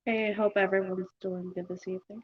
I hope everyone's doing good this evening.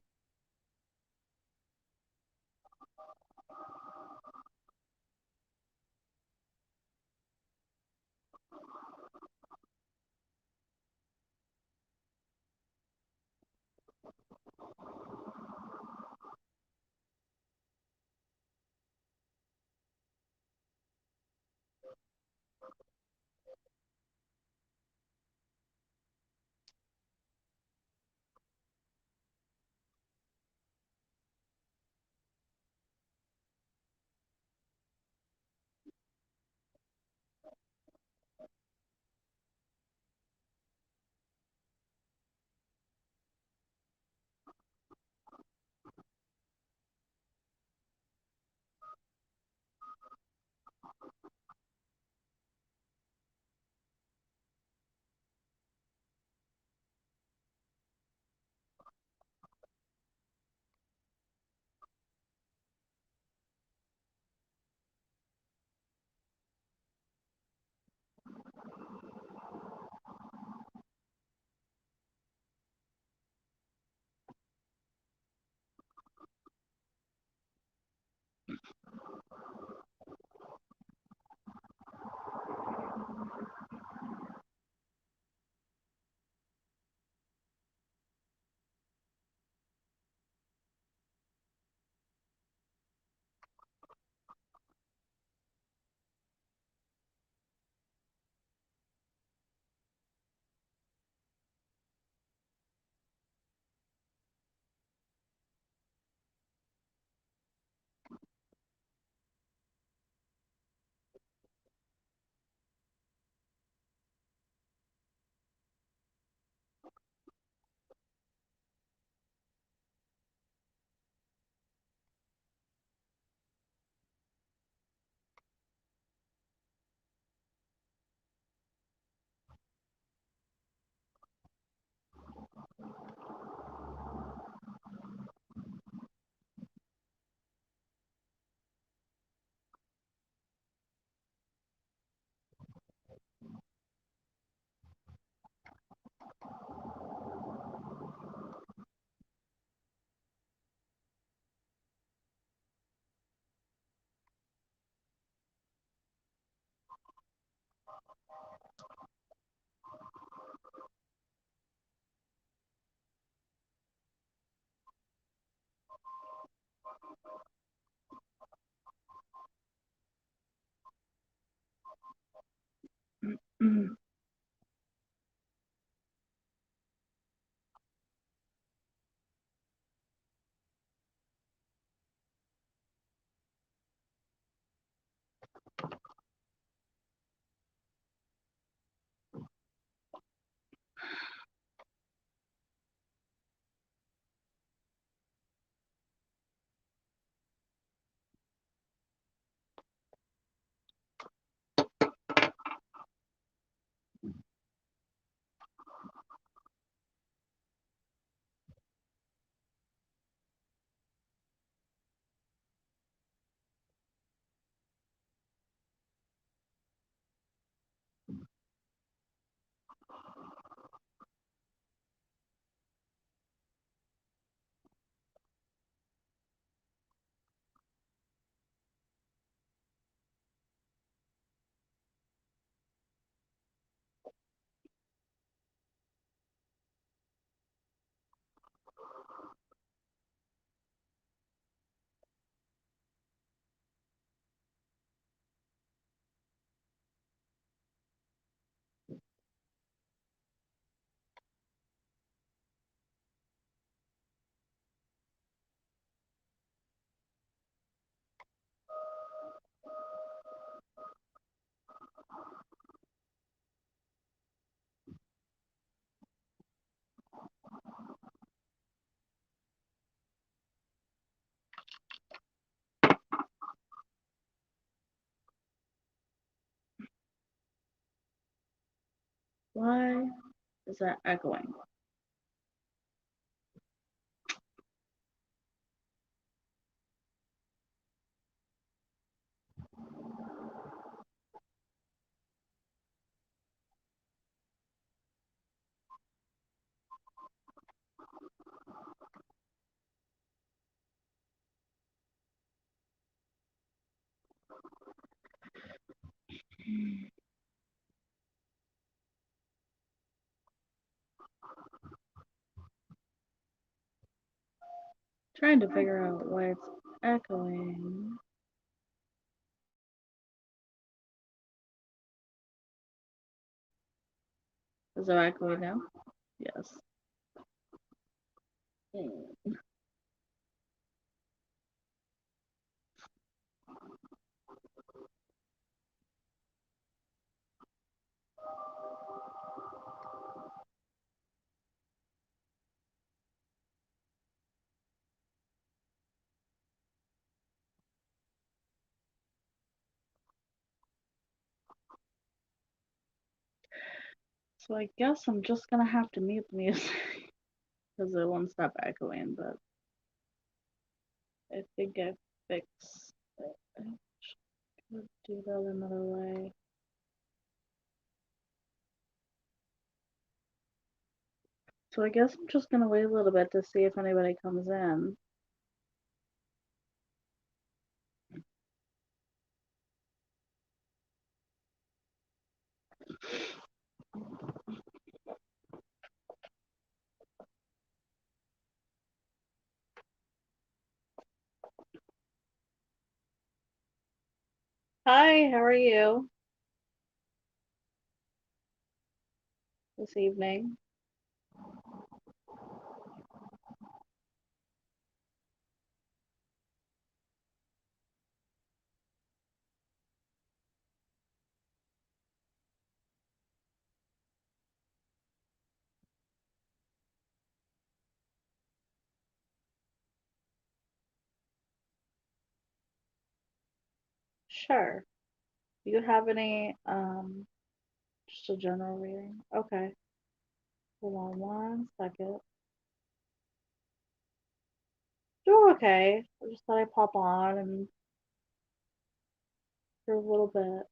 Why is that echoing? Trying to figure out why it's echoing. Is it echoing now? Yes. So I guess I'm just gonna have to mute the music because it won't stop echoing, but I think I fixed it. I should do that another way. So I guess I'm just gonna wait a little bit to see if anybody comes in. Hi, how are you this evening? Sure. Do you have any just a general reading? Okay. Hold on one second. Doing okay. I just thought I'd pop on and for a little bit.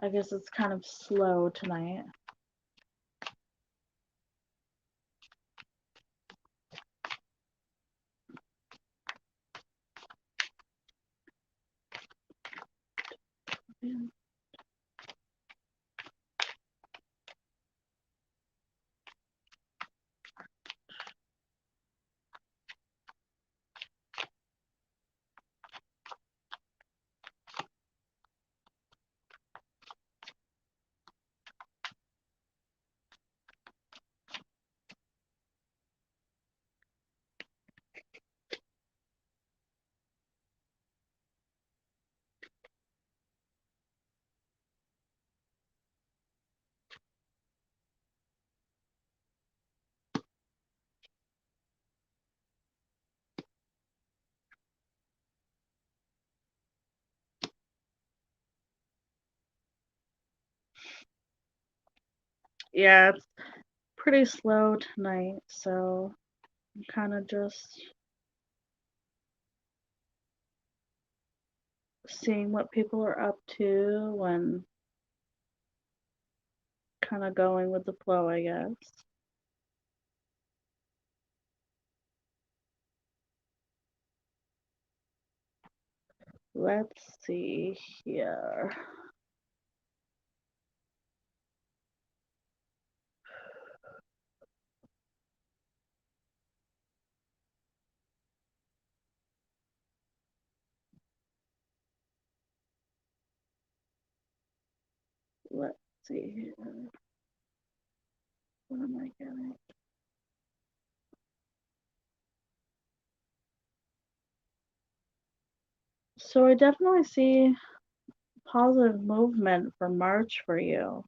I guess it's kind of slow tonight. Yeah, it's pretty slow tonight, so I'm kind of just seeing what people are up to and kind of going with the flow, I guess. Let's see here. Let's see here. What am I getting? So I definitely see positive movement for March for you.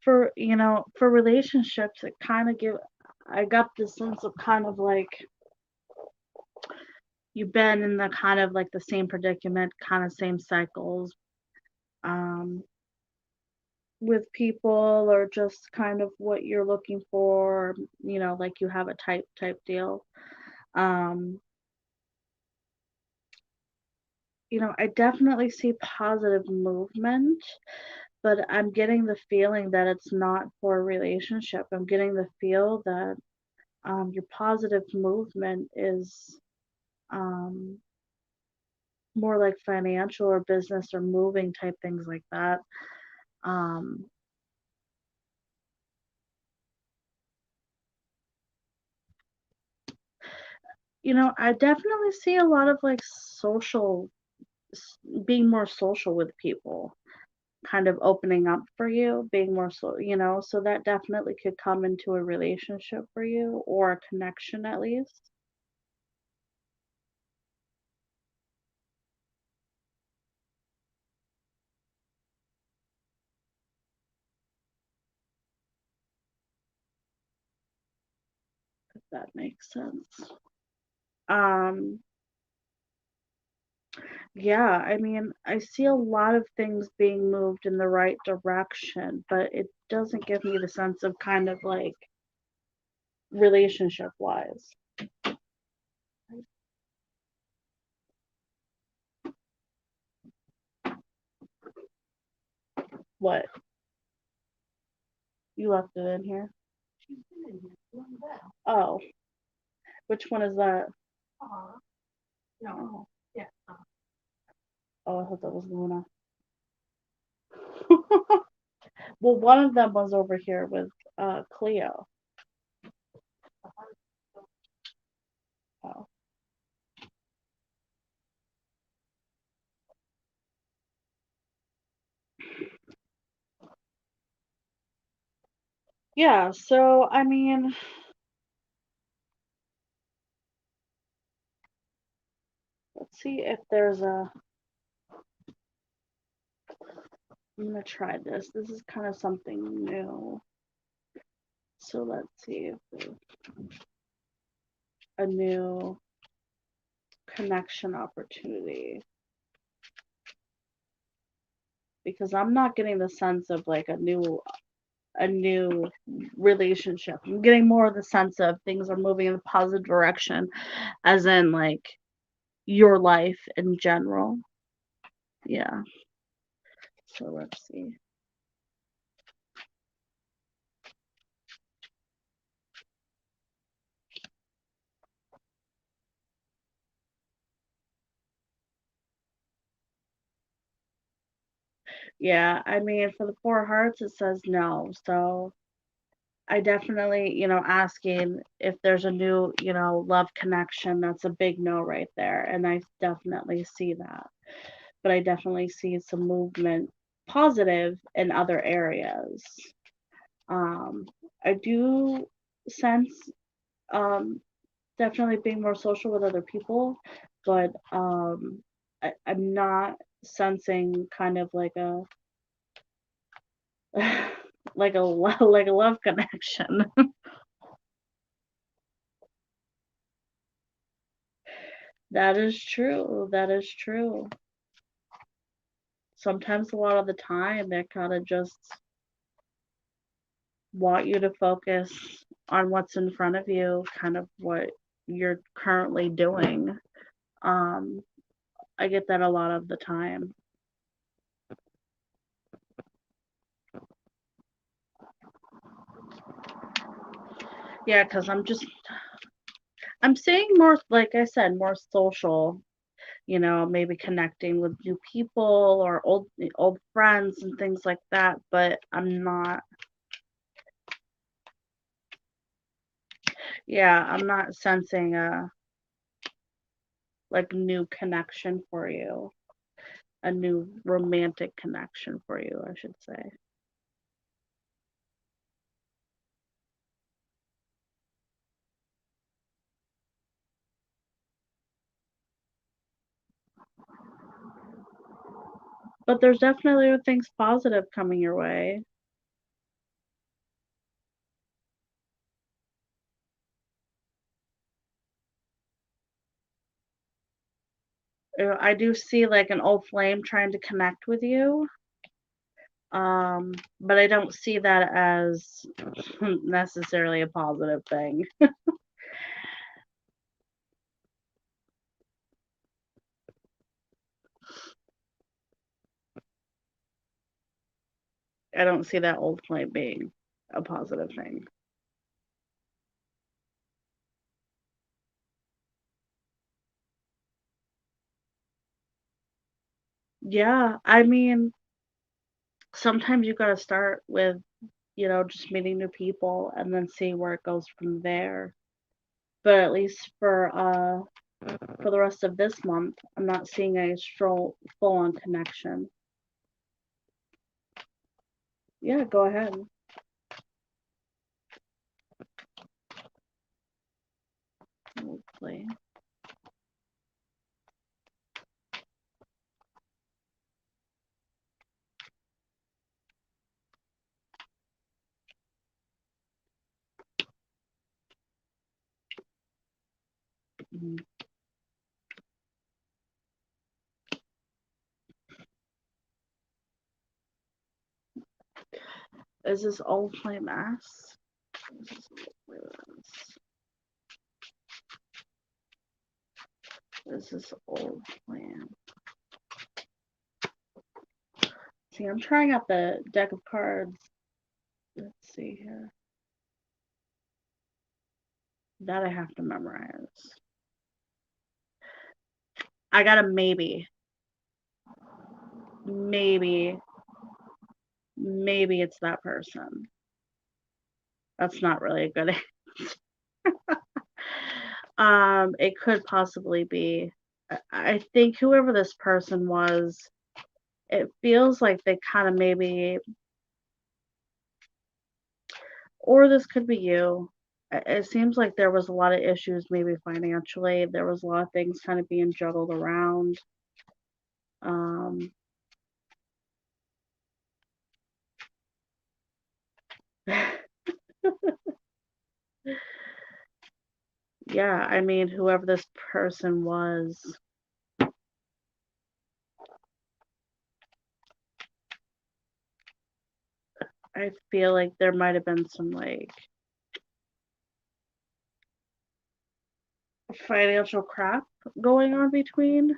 For relationships, it kind of give I got this sense of kind of like you've been in the kind of like the same predicament, kind of same cycles, um, with people or just kind of what you're looking for, like you have a type deal. Um, I definitely see positive movement, but I'm getting the feeling that it's not for a relationship. I'm getting the feel that your positive movement is um, more like financial or business or moving type things like that. Um, I definitely see a lot of like being more social with people, kind of opening up for you, being more so that definitely could come into a relationship for you or a connection at least. If that makes sense. Um, yeah, I mean, I see a lot of things being moved in the right direction, but it doesn't give me the sense of kind of like relationship wise. What? You left it in here? Oh, which one is that? Oh, oh, I thought that was Luna. Well, one of them was over here with Cleo. Oh. Yeah, so I mean, let's see if there's a. I'm gonna try this. This is kind of something new. So let's see if there's a new connection opportunity because I'm not getting the sense of like a new relationship. I'm getting more of the sense of things are moving in a positive direction, as in like your life in general. Yeah. So let's see. Yeah, I mean, for the Four of Hearts, it says no. So I definitely, asking if there's a new, love connection, that's a big no right there. And I definitely see that. But I definitely see some movement positive in other areas. Um, I do sense um, definitely being more social with other people, but I'm not sensing kind of like a like a love connection. That is true. That is true. Sometimes a lot of the time they kind of just want you to focus on what's in front of you, kind of what you're currently doing. Um, I get that a lot of the time. Yeah, because I'm seeing more, like I said, more social, maybe connecting with new people or old friends and things like that, but I'm not, yeah, I'm not sensing a like new connection for you, a new romantic connection for you, I should say. But there's definitely things positive coming your way. I do see like an old flame trying to connect with you. But I don't see that as necessarily a positive thing. I don't see that old flame being a positive thing. Yeah, I mean, sometimes you gotta start with, just meeting new people and then see where it goes from there. But at least for the rest of this month, I'm not seeing a full on connection. Yeah, go ahead. Hopefully. Mhm. Is this old flame S? This is old flame. See, I'm trying out the deck of cards. Let's see here. That I have to memorize. I got a maybe. Maybe. Maybe it's that person. That's not really a good it could possibly be. I think whoever this person was, it feels like they kind of maybe, or this could be you. It seems like there was a lot of issues, maybe financially. There was a lot of things kind of being juggled around. Um, yeah, I mean, whoever this person was, I feel like there might have been some like financial crap going on between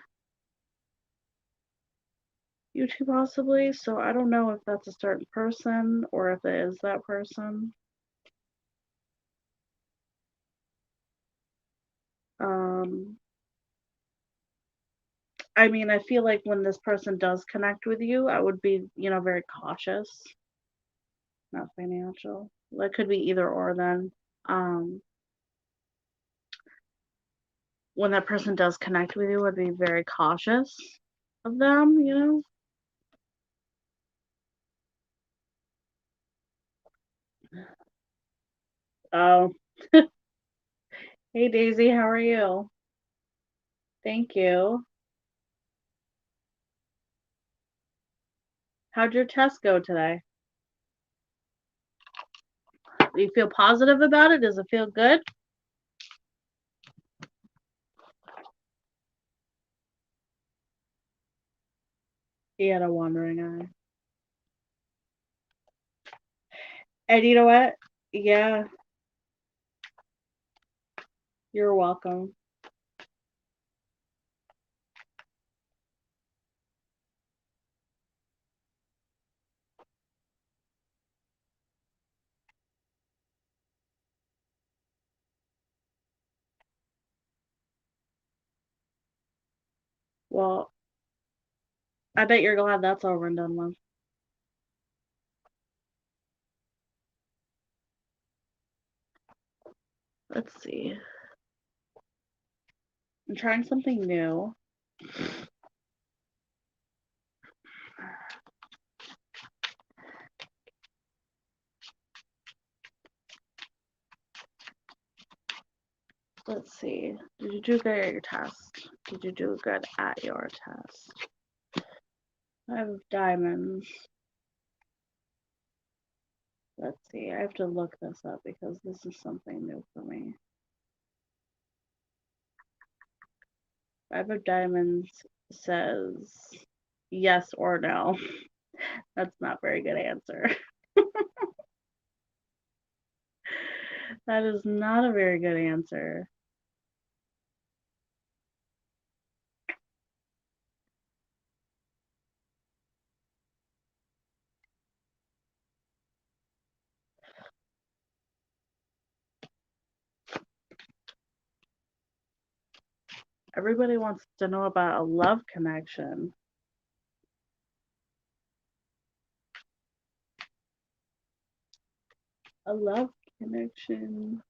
you two possibly. So I don't know if that's a certain person or if it is that person. Um, I mean, I feel like when this person does connect with you, I would be, very cautious. Not financial. That could be either or then. Um, when that person does connect with you, I'd be very cautious of them. Oh, hey Daisy, how are you? Thank you. How'd your test go today? Do you feel positive about it? Does it feel good? He had a wandering eye. And you know what? Yeah, you're welcome. Well, I bet you're glad that's over and done with. Let's see. I'm trying something new. Let's see. Did you do good at your test? Did you do good at your test? Five of diamonds. Let's see. I have to look this up because this is something new for me. Five of diamonds says yes or no. That's not a very good answer. That is not a very good answer. Everybody wants to know about a love connection. A love connection.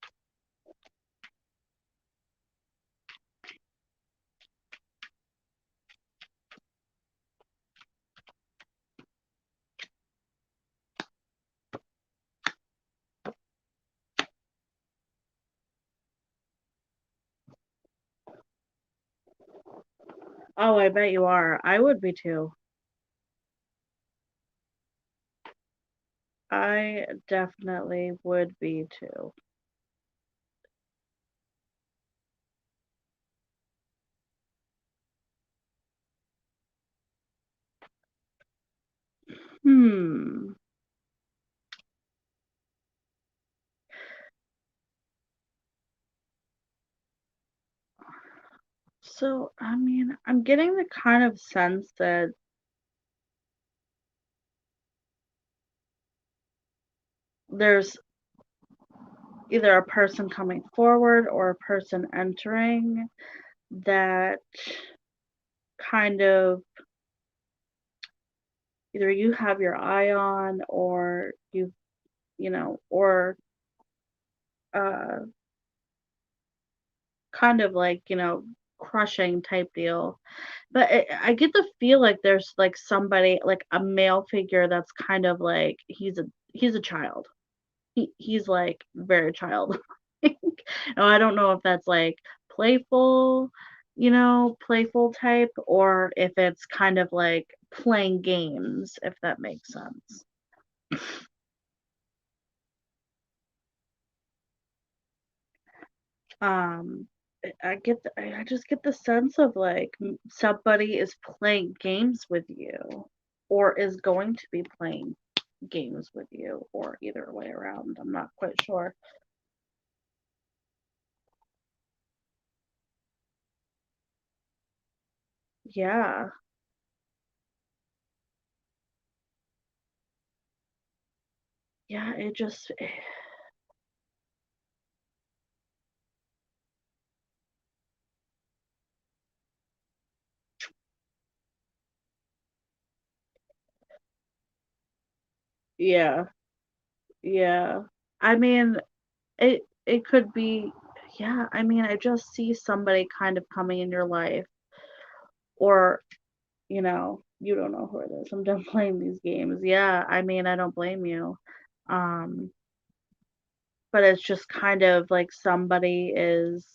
Oh, I bet you are. I would be too. I definitely would be too. Hmm. So, I mean, I'm getting the kind of sense that there's either a person coming forward or a person entering that kind of either you have your eye on or or uh kind of like, crushing type deal. But I get the feel like there's like somebody like a male figure that's kind of like he's a child. He's like very childlike. Now I don't know if that's like playful, playful type, or if it's kind of like playing games, if that makes sense. Um, I just get the sense of like somebody is playing games with you, or is going to be playing games with you, or either way around. I'm not quite sure. Yeah, yeah. It just, yeah, yeah. I mean, it could be, yeah. I mean, I just see somebody kind of coming in your life, or you don't know who it is. I'm done playing these games. Yeah, I mean, I don't blame you. Um, but it's just kind of like somebody is,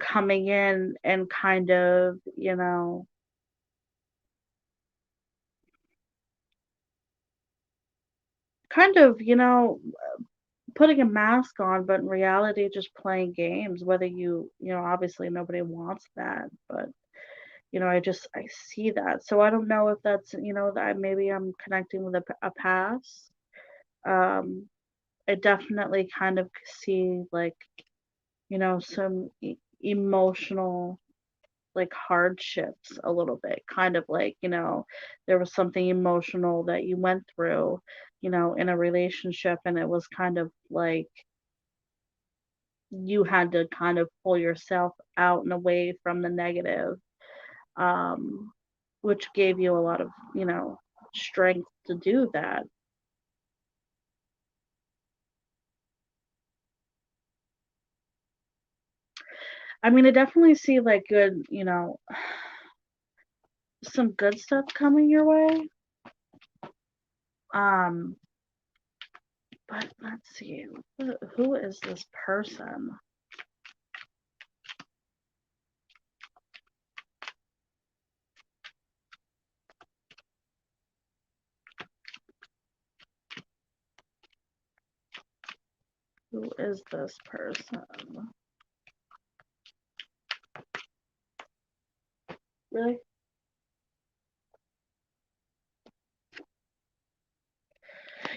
coming in and kind of, putting a mask on, but in reality just playing games, whether obviously nobody wants that, but I see that. So I don't know if that's, that maybe I'm connecting with a past. Um, I definitely kind of see like, some emotional like hardships a little bit, kind of like, there was something emotional that you went through, in a relationship, and it was kind of like you had to kind of pull yourself out and away from the negative, um, which gave you a lot of, strength to do that. I mean, I definitely see like good, some good stuff coming your way. Um, but let's see, who is this person? Who is this person? Really?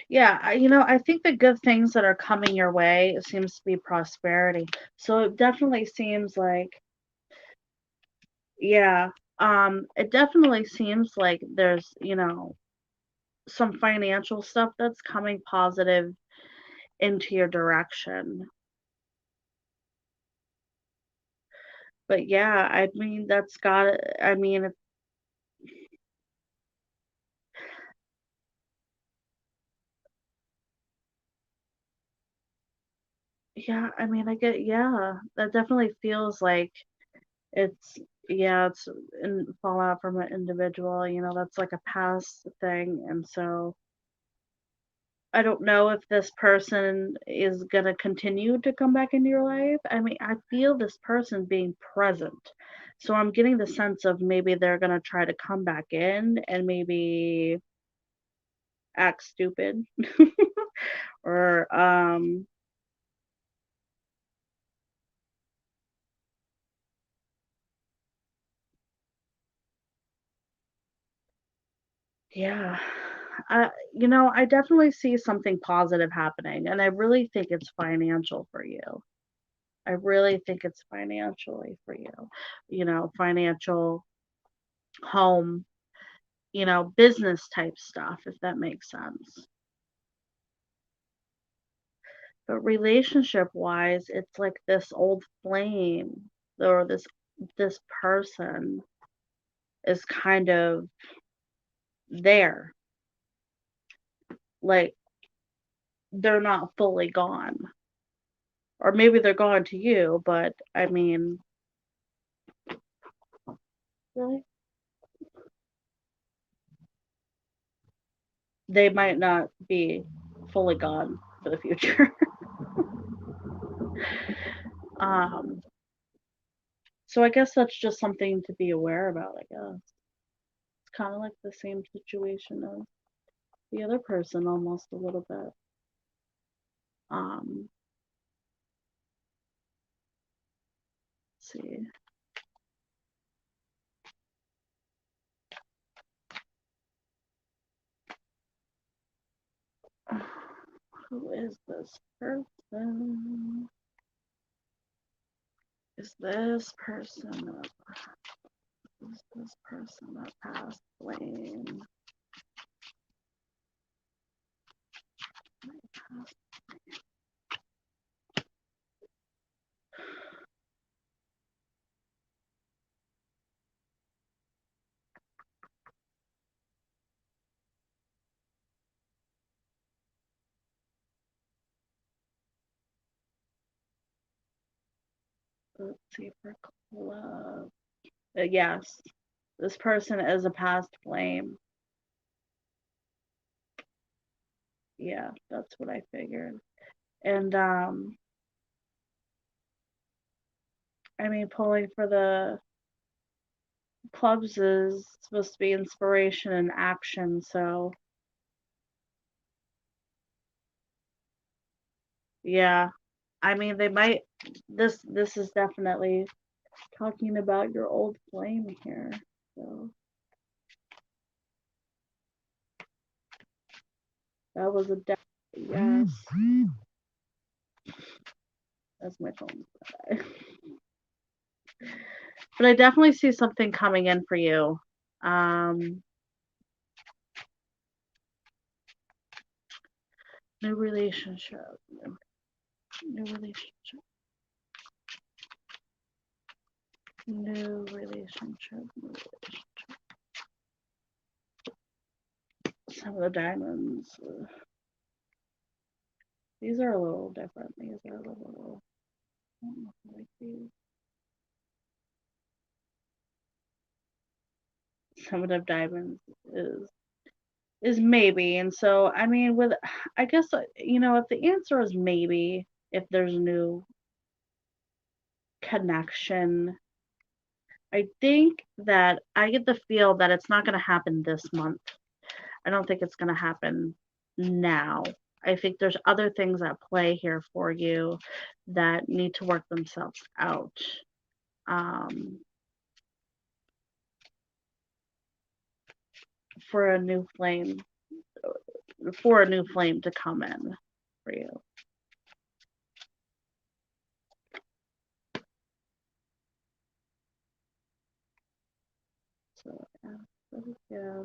Yeah, I think the good things that are coming your way, it seems to be prosperity. So it definitely seems like, yeah, it definitely seems like there's, some financial stuff that's coming positive into your direction. But yeah, I mean, that's got, I mean, yeah, I mean, I get, yeah, that definitely feels like it's, yeah, it's in fallout from an individual, that's like a past thing. And so I don't know if this person is gonna continue to come back into your life. I mean, I feel this person being present. So I'm getting the sense of maybe they're gonna try to come back in and maybe act stupid or yeah. I definitely see something positive happening, and I really think it's financial for you. I really think it's financially for you. Financial, home, business type stuff, if that makes sense. But relationship wise, it's like this old flame or this person is kind of there. Like they're not fully gone. Or maybe they're gone to you, but I mean, really? They might not be fully gone for the future. um, so I guess that's just something to be aware about, I guess. It's kind of like the same situation as the other person almost a little bit. Um, let's see. Who is this person? Is this person a past flame? Let's see for club. Yes, this person is a past flame. Yeah, that's what I figured. And I mean, pulling for the clubs is supposed to be inspiration and action. So yeah, I mean, they might. This is definitely talking about your old flame here. So that was a yes. That's my phone. But I definitely see something coming in for you. Um, new relationship, new relationship, new relationship, new relationship. Some of the diamonds. These are a little different. These are a little. I don't know if I like these. Some of the diamonds is maybe, and so I mean, with I guess if the answer is maybe, if there's a new connection, I think that I get the feel that it's not going to happen this month. I don't think it's going to happen now. I think there's other things at play here for you that need to work themselves out. Um, for a new flame, for a new flame to come in for you. So yeah.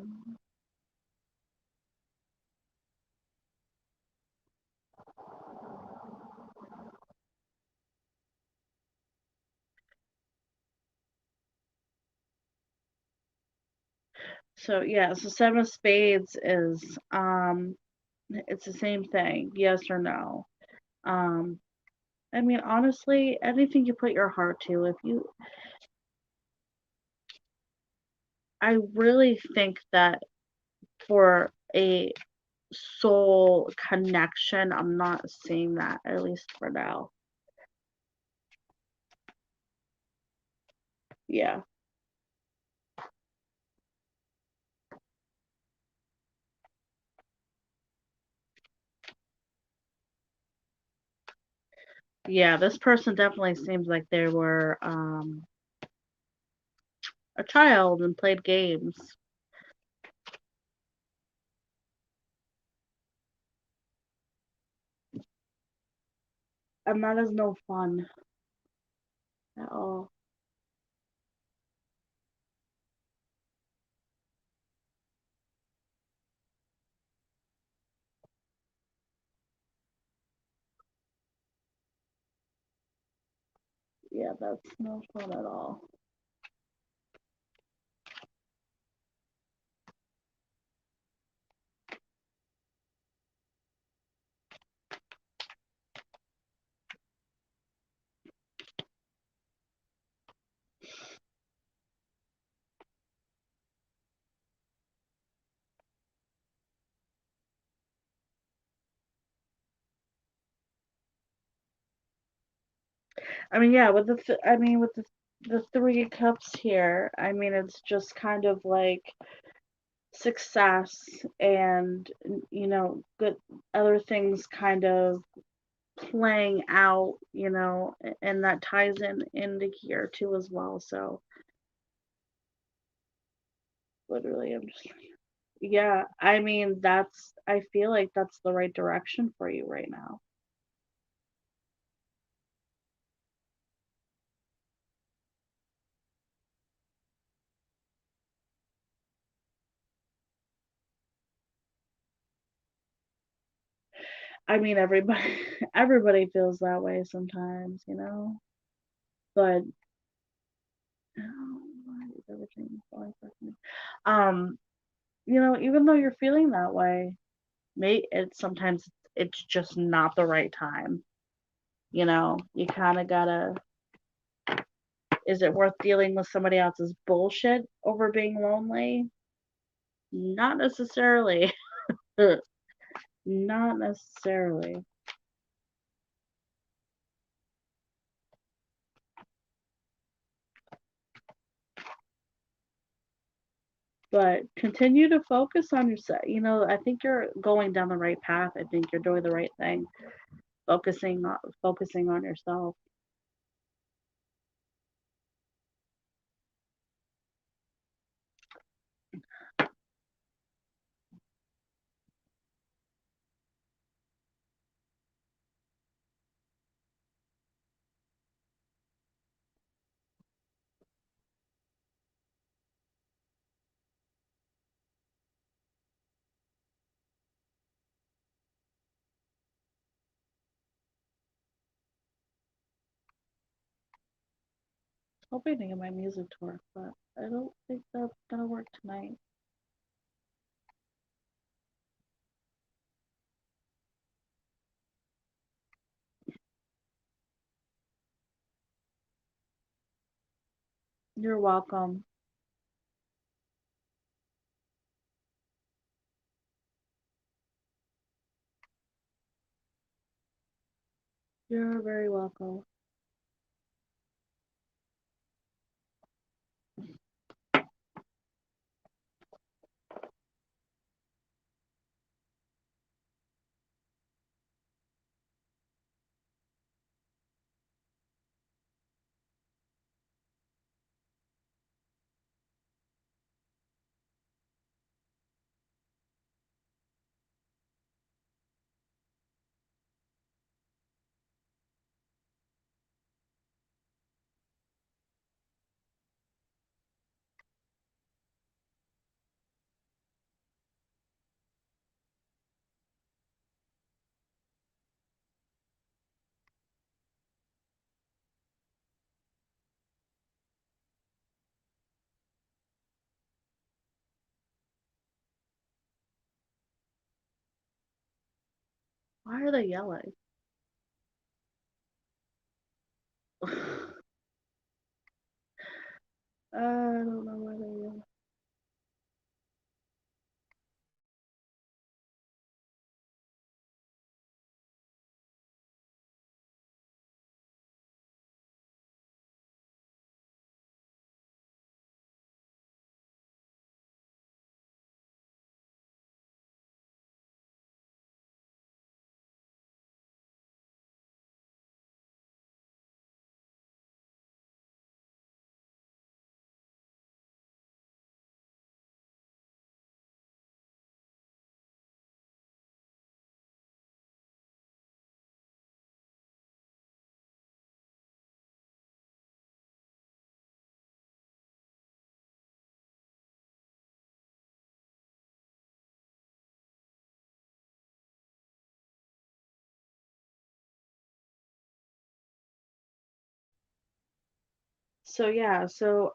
So yeah, so seven of spades is it's the same thing, yes or no. Um, I mean honestly, anything you put your heart to, if you I really think that for a soul connection, I'm not seeing that, at least for now. Yeah. Yeah, this person definitely seems like they were a child and played games. And that is no fun at all. Yeah, that's no fun at all. I mean, yeah, with I mean, with the three of cups here, I mean, it's just kind of like success and good other things kind of playing out, and that ties in into here too as well. So literally, I'm just yeah. I mean, I feel like that's the right direction for you right now. I mean, everybody everybody feels that way sometimes. But oh, why is everything falling apart for me? Um, even though you're feeling that way, sometimes it's just not the right time. You kind of gotta. Is it worth dealing with somebody else's bullshit over being lonely? Not necessarily. Not necessarily. But continue to focus on yourself. I think you're going down the right path. I think you're doing the right thing. Focusing on yourself. Hoping to get my music to work, but I don't think that's gonna work tonight. You're welcome. You're very welcome. Why are they yelling? I don't know why they're yelling. So yeah, so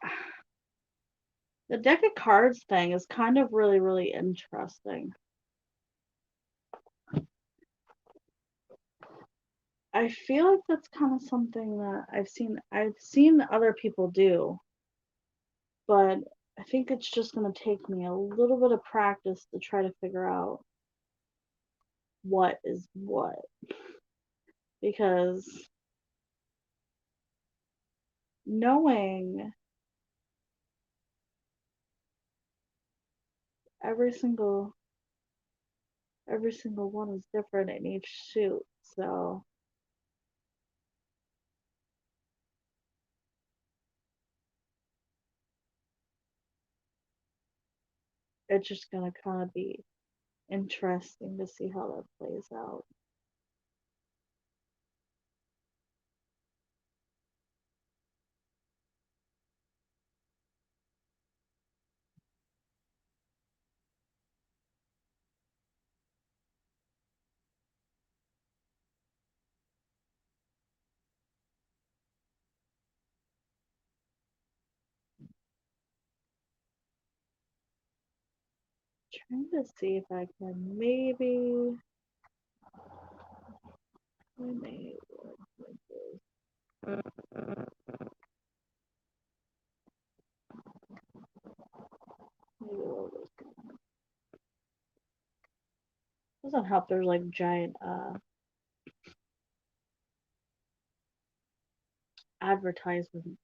the deck of cards thing is kind of really, really interesting. I feel like that's kind of something that I've seen other people do, but I think it's just going to take me a little bit of practice to try to figure out what is what, because knowing every single every single one is different in each suit, so it's just going to kind of be interesting to see how that plays out. Trying to see if I can maybe we'll just, doesn't help there's like giant advertisements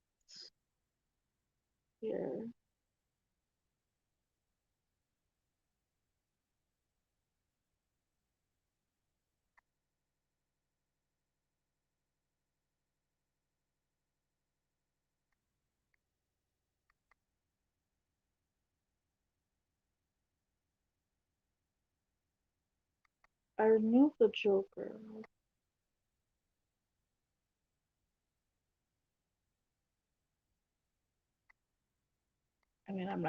here. I removed the Joker. I mean, I'm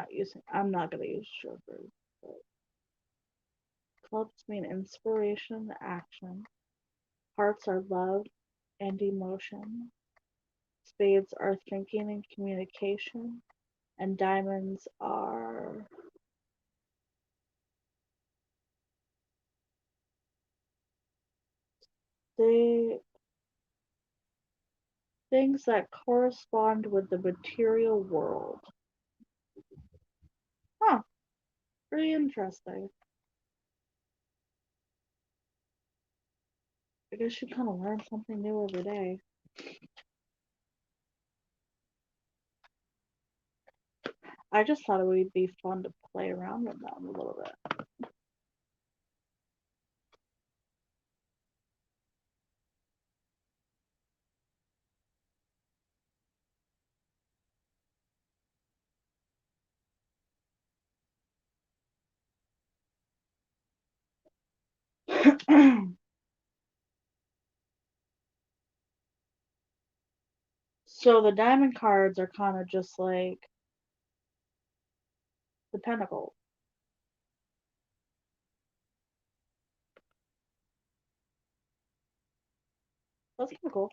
not gonna use Joker. But clubs mean inspiration, action. Hearts are love and emotion. Spades are thinking and communication. And diamonds are they things that correspond with the material world. Huh, pretty interesting. I guess you kind of learn something new every day. I just thought it would be fun to play around with them a little bit. So the diamond cards are kind of just like the pentacle. That's kind of cool.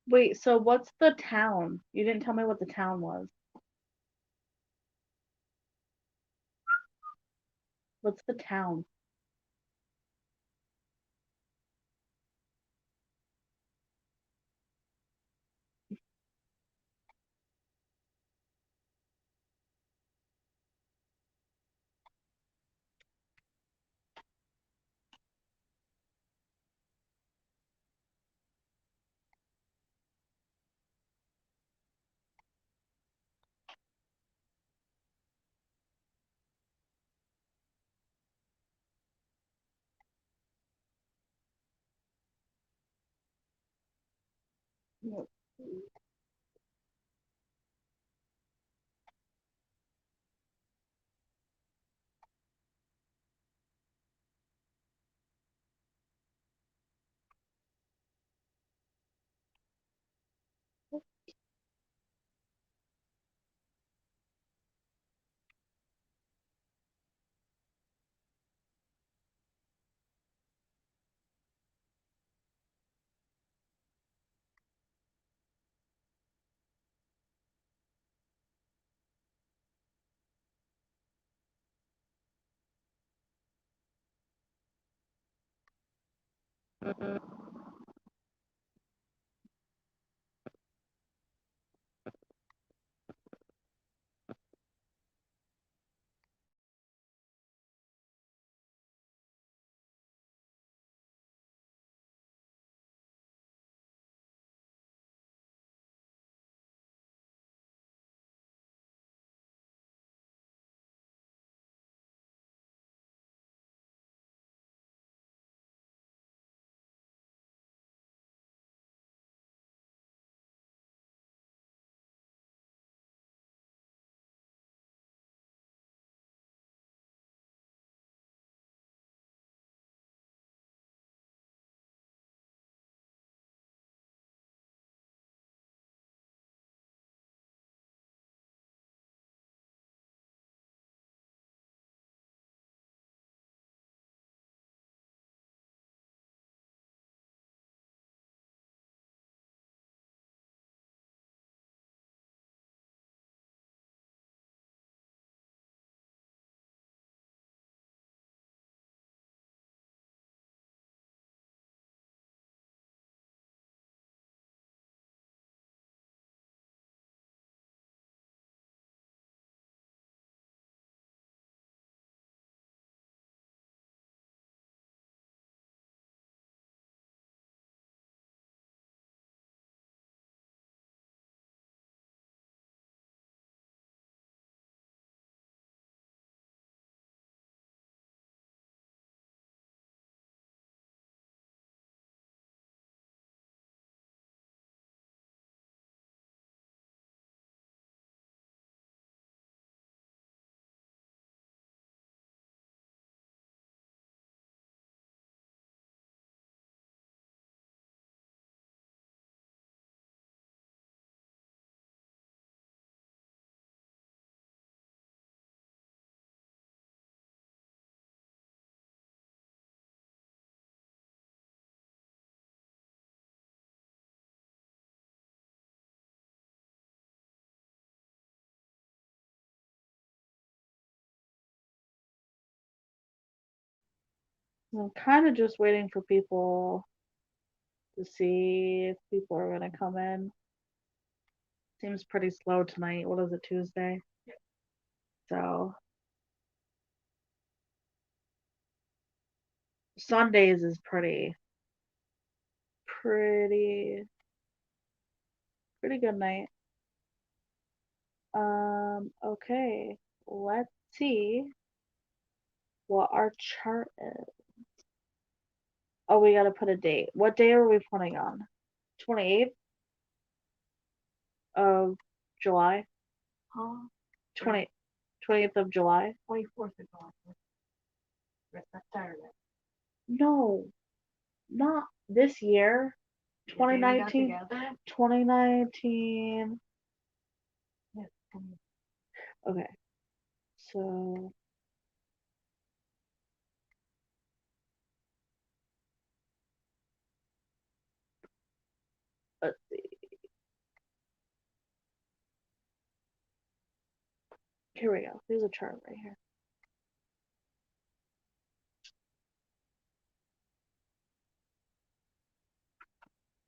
Wait, so what's the town? You didn't tell me what the town was. What's the town? I'm kind of just waiting for people to see if people are going to come in. Seems pretty slow tonight. What is it, Tuesday? So Sundays is pretty, pretty good night. Okay. Let's see what our chart is. Oh, we gotta put a date. What day are we putting on? 28th of July? Huh? 20th of July? 24th of July. That's Saturday. No, not this year. The day we got 2019. together? 2019. Yes. Okay. So let's see. Here we go. Here's a chart right here.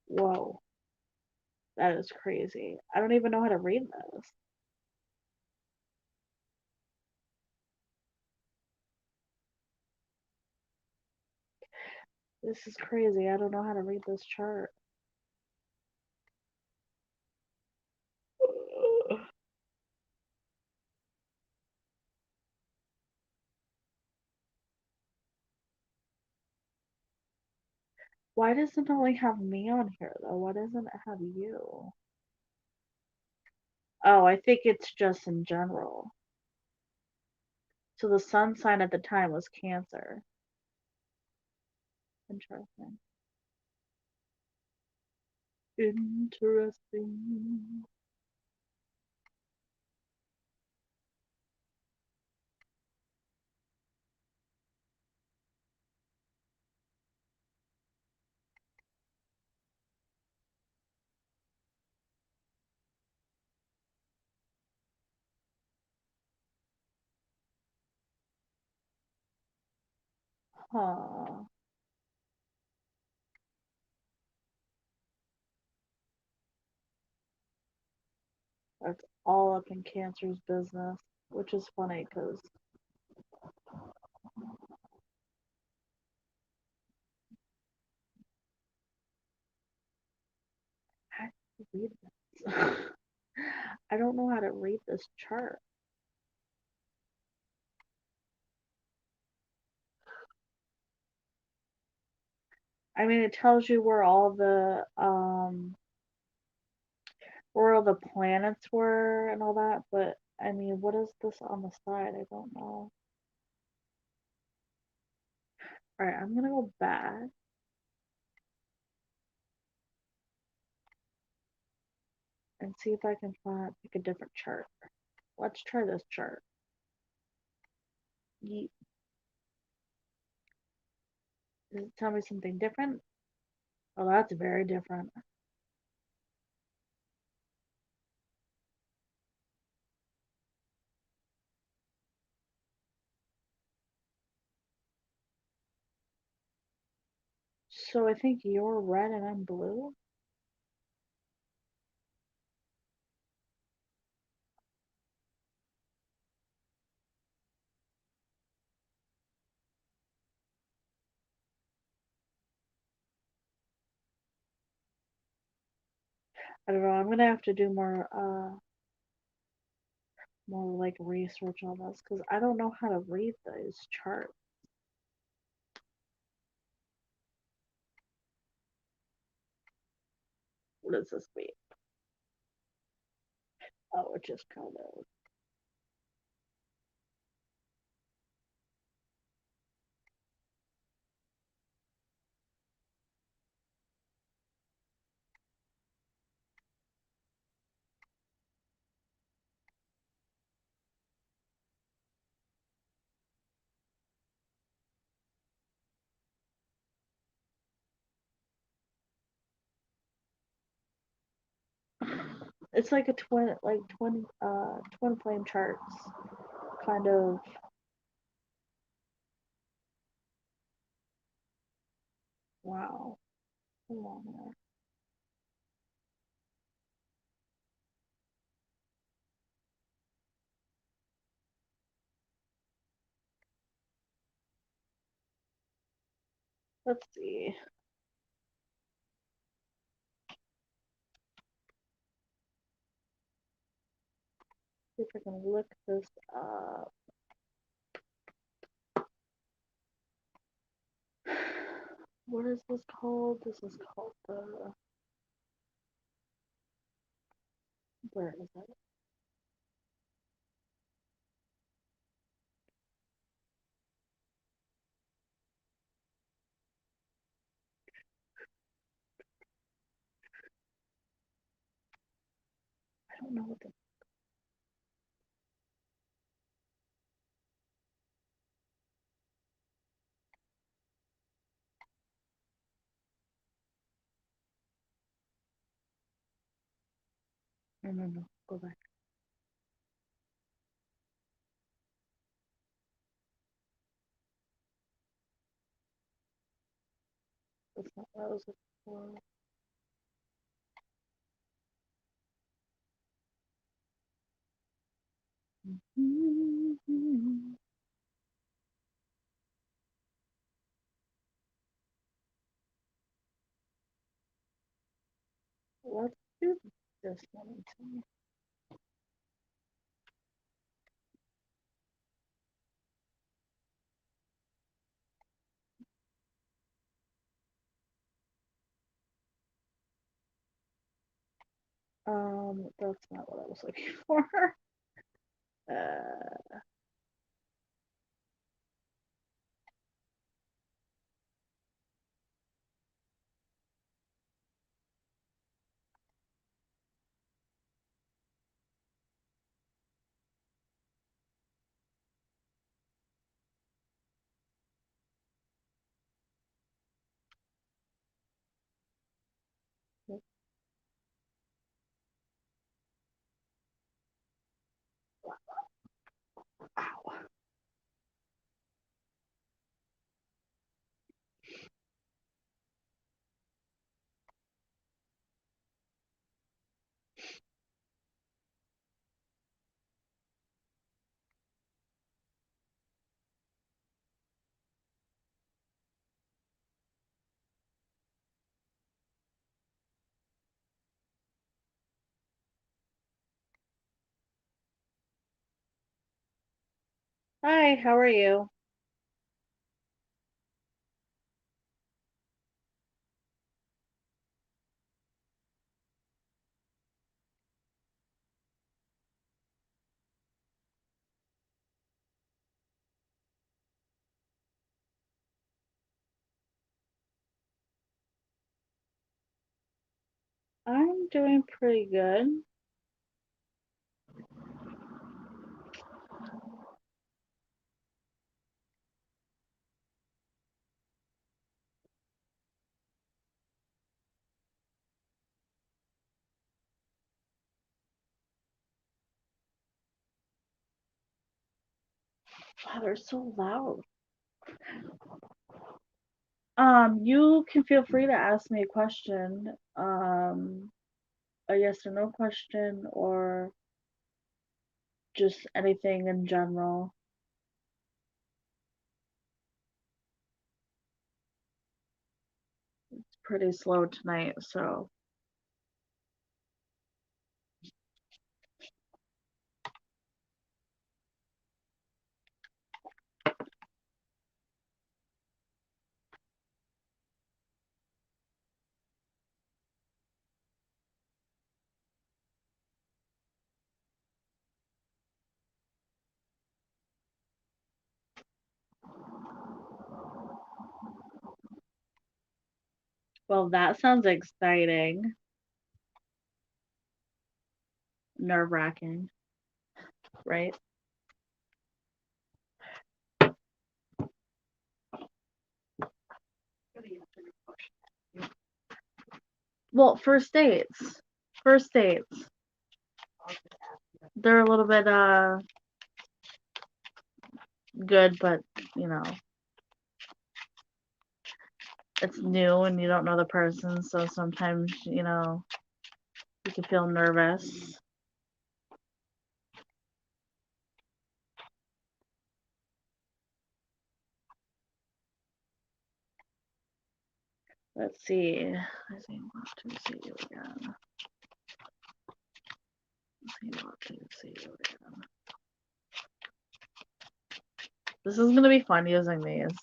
Whoa. That is crazy. I don't even know how to read this. This is crazy. I don't know how to read this chart. Why does it only have me on here though? Why doesn't it have you? Oh, I think it's just in general. So the sun sign at the time was Cancer. Interesting. Interesting. Huh. That's all up in Cancer's business, which is funny because I have to read this. I don't know how to read this chart. I mean, it tells you where all the planets were and all that, but I mean, what is this on the side? I don't know. All right, I'm gonna go back and see if I can pick a different chart. Let's try this chart. Does it tell me something different? Oh, that's very different. So I think you're red and I'm blue. I don't know. I'm gonna have to do more like research on this because I don't know how to read these charts. What does this mean? Oh, it just kind of. It's like a twin flame charts, kind of. Wow. Hold on here. Let's see. See if I can look this up. What is this called? This is called the. Where is it? I don't know what the. No. Go back. That's not what I was looking for. Let's do this one too. That's not what I was looking for. Uh, ow. Hi, how are you? I'm doing pretty good. Wow, they're so loud. You can feel free to ask me a question, a yes or no question, or just anything in general. It's pretty slow tonight, so. Well, that sounds exciting. Nerve-wracking, right? Well, first dates. First dates. They're a little bit good, but you know, it's new and you don't know the person, so sometimes, you can feel nervous. Let's see. I think want to see you again. I want to see you again. This is gonna be fun using these.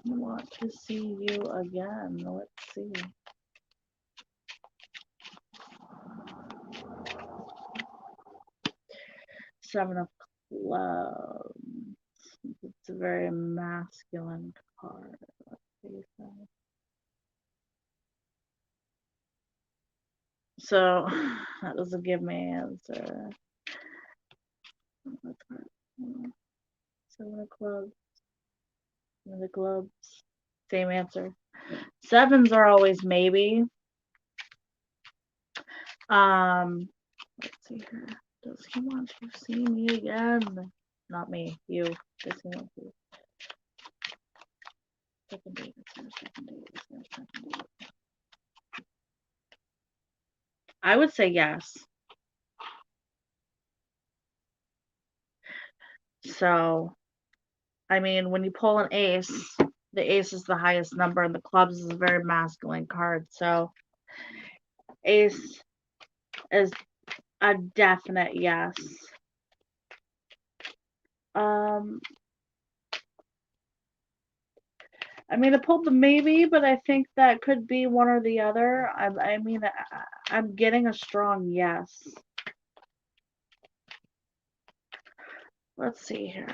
want to see you again. Let's see. Seven of Clubs. It's a very masculine card. Let's see. So that doesn't give me an answer. Seven of Clubs. Seven of Clubs. Same answer. Sevens are always maybe. Let's see here. Does he want to see me again? Not me, you. Does he want to? Second date, is there a second date? Is there a second date? I would say yes. So, I mean, when you pull an ace, the ace is the highest number, and the clubs is a very masculine card. So, ace is a definite yes. Um, I mean, I pulled the maybe, but I think that could be one or the other. I mean, I'm getting a strong yes. Let's see here.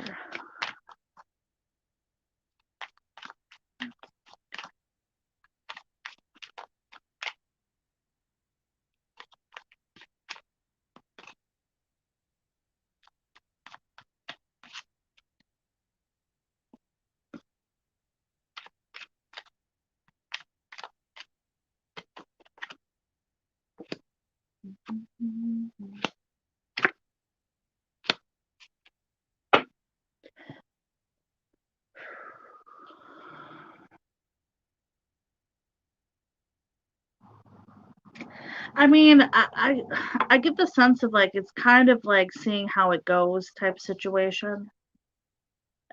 I mean, I get the sense of like it's kind of like seeing how it goes type situation,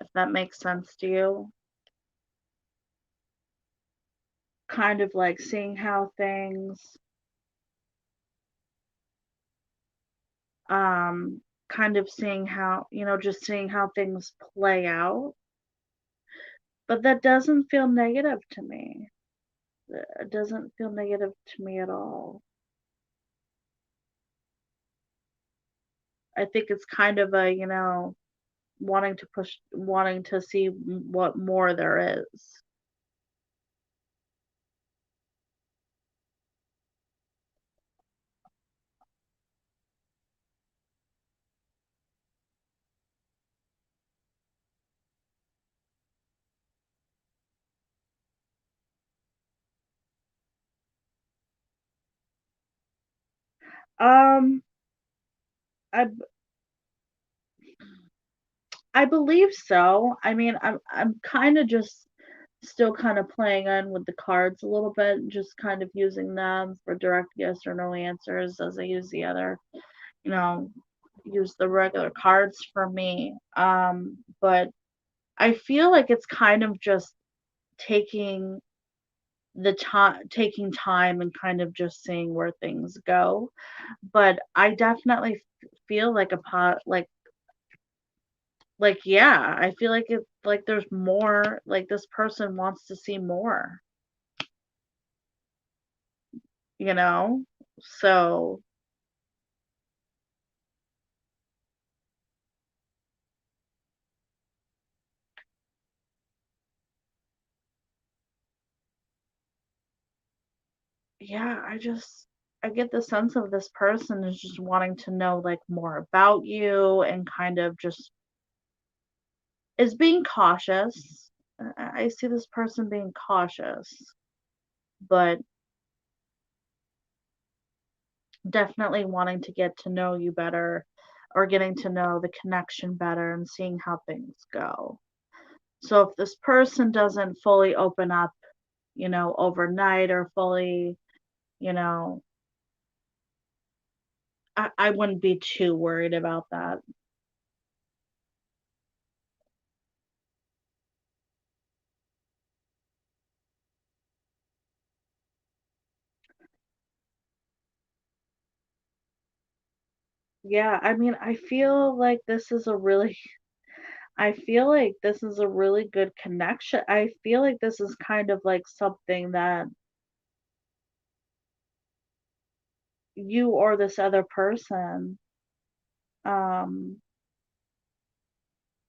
if that makes sense to you. Kind of like seeing how things kind of seeing how, just seeing how things play out. But that doesn't feel negative to me. It doesn't feel negative to me at all. I think it's kind of a, wanting to see what more there is. Um, I I believe so. I mean, I'm kind of just still kind of playing on with the cards a little bit, just kind of using them for direct yes or no answers as I use the other, you know, use the regular cards for me. But I feel like it's kind of just taking taking time and kind of just seeing where things go. But I definitely feel like a pot like, yeah, I feel like it's like there's more, like this person wants to see more, you know? So, yeah, I get the sense of this person is just wanting to know like more about you and kind of just is being cautious. I see this person being cautious, but definitely wanting to get to know you better or getting to know the connection better and seeing how things go. So if this person doesn't fully open up, overnight or fully, you know, I wouldn't be too worried about that. Yeah, I mean, I feel like this is a really, I feel like this is a really good connection. I feel like this is kind of like something that you or this other person um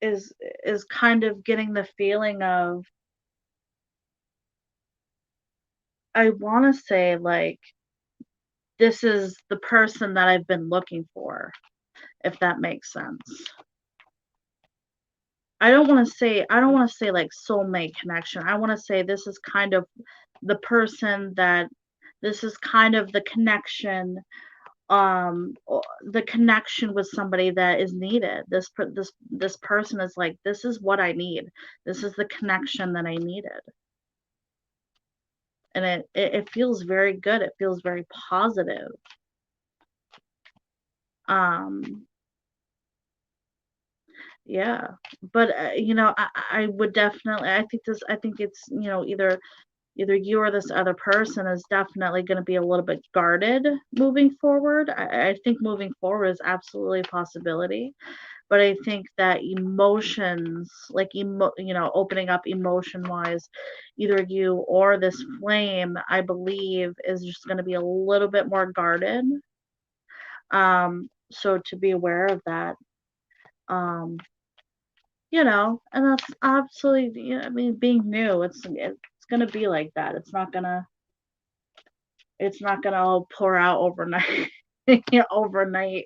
is is kind of getting the feeling of, I want to say, like, this is the person that I've been looking for, if that makes sense. I don't want to say like soulmate connection. I want to say this is kind of the person that this is kind of the connection, the connection with somebody that is needed. This person is like, this is what I need. This is the connection that I needed. And it feels very good. It feels very positive. Um yeah. But I would definitely, I think it's, either you or this other person is definitely going to be a little bit guarded moving forward. I think moving forward is absolutely a possibility, but I think that emotions, like opening up emotion wise, either you or this flame, I believe, is just going to be a little bit more guarded. So to be aware of that, um, and that's absolutely, I mean, being new, it's going to be like that. It's not gonna all pour out overnight. Overnight.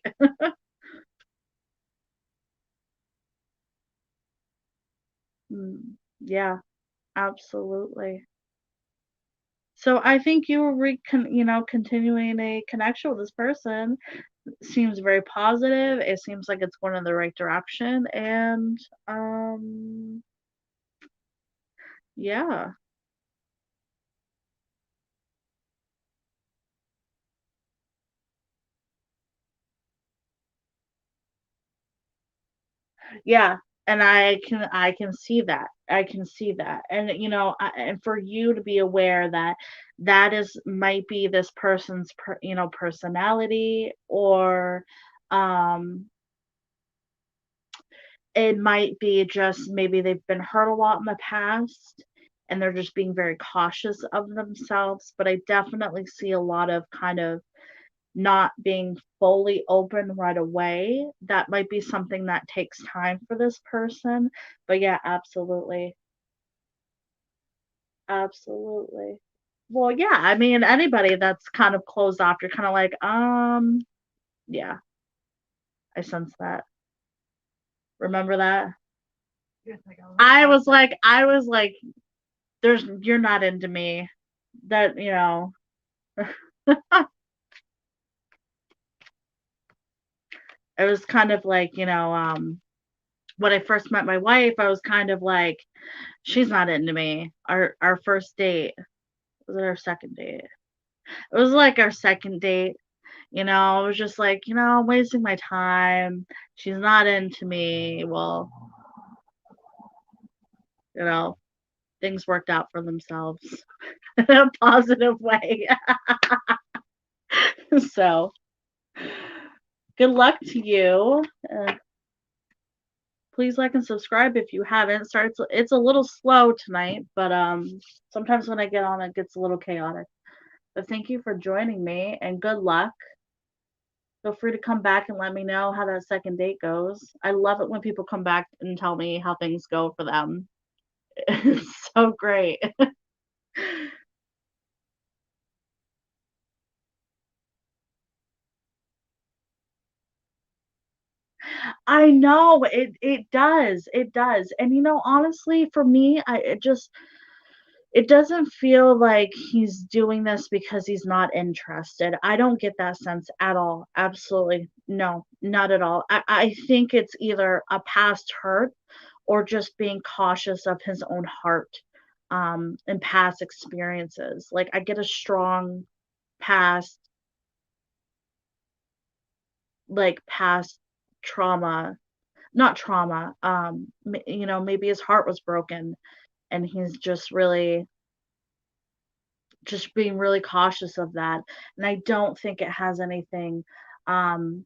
Yeah, absolutely. So I think you were continuing a connection with this person seems very positive. It seems like it's going in the right direction, and um, yeah. Yeah, and I can see that. I can see that. And and for you to be aware that that is might be this person's personality, or um it might be just maybe they've been hurt a lot in the past and they're just being very cautious of themselves, but I definitely see a lot of kind of not being fully open right away. That might be something that takes time for this person. But yeah, absolutely. Absolutely. Well, yeah, I mean, anybody that's kind of closed off, you're kind of like, yeah, I sense that. Remember that? It's like a little I was like, you're not into me. That, it was kind of like, when I first met my wife, I was kind of like, she's not into me. Our first date, was it our second date? It was like our second date. I was just like, I'm wasting my time. She's not into me. Well, you know, things worked out for themselves in a positive way. So, good luck to you. Please like and subscribe if you haven't. Sorry, it's a little slow tonight, but sometimes when I get on, it gets a little chaotic. But thank you for joining me, and good luck. Feel free to come back and let me know how that second date goes. I love it when people come back and tell me how things go for them. It's so great. I know it does. It does. And honestly, for me, it doesn't feel like he's doing this because he's not interested. I don't get that sense at all. Absolutely. No, not at all. I think it's either a past hurt or just being cautious of his own heart, and past experiences. Like, I get a strong past, past trauma, not trauma, maybe his heart was broken and he's just being really cautious of that. And I don't think it has anything, um,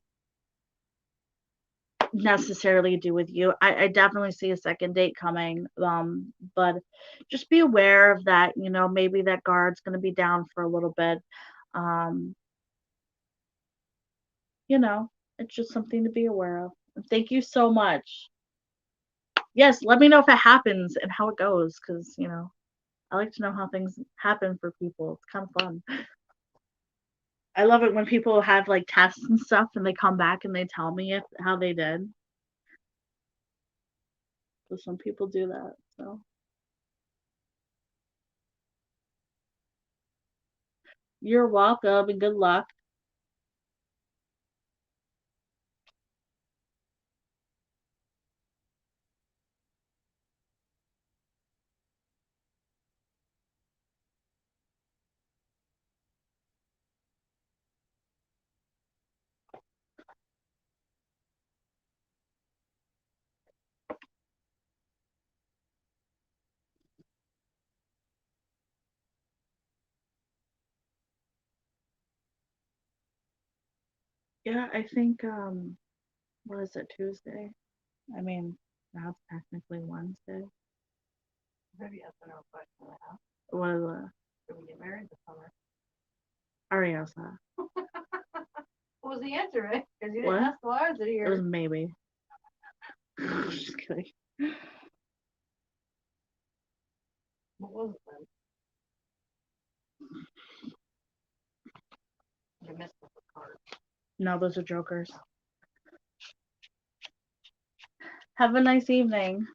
necessarily do with you. I definitely see a second date coming, but just be aware of that, maybe that guard's gonna be down for a little bit. Um, you know, it's just something to be aware of. And thank you so much. Yes, let me know if it happens and how it goes, because I like to know how things happen for people. It's kind of fun. I love it when people have like tests and stuff and they come back and they tell me how they did. So some people do that. So you're welcome and good luck. Yeah, I think what is it, Tuesday? I mean, now it's technically Wednesday. Maybe that's another question I have. What is it? Should we get married this summer? I already asked that. What was the answer, right? Because you What? didn't ask the ours It was here. maybe. Just kidding. What was it then? You missed the card. No, those are jokers. Have a nice evening.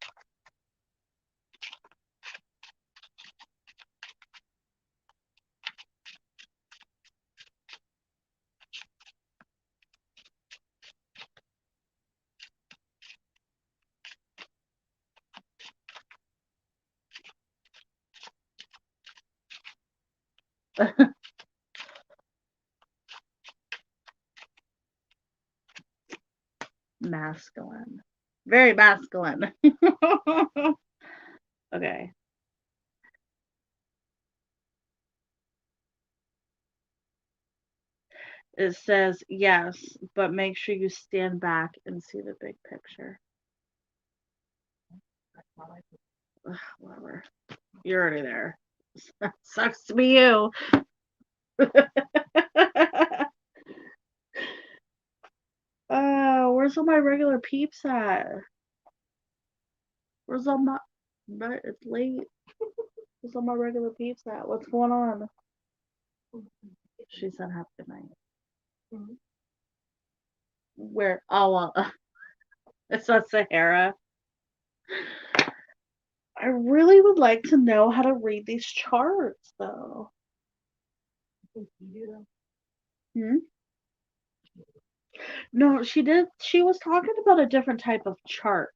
Masculine. Very masculine. Okay. It says yes, but make sure you stand back and see the big picture. That's my life. Ugh, whatever. You're already there. Sucks to be you. Where's all my regular peeps at? Where's all my. But it's late. Where's all my regular peeps at? What's going on? She said, "Have a good night." Mhm. Where? Oh, well, it's not Sahara. I really would like to know how to read these charts, though. I think you do Hmm? No, she did. She was talking about a different type of chart.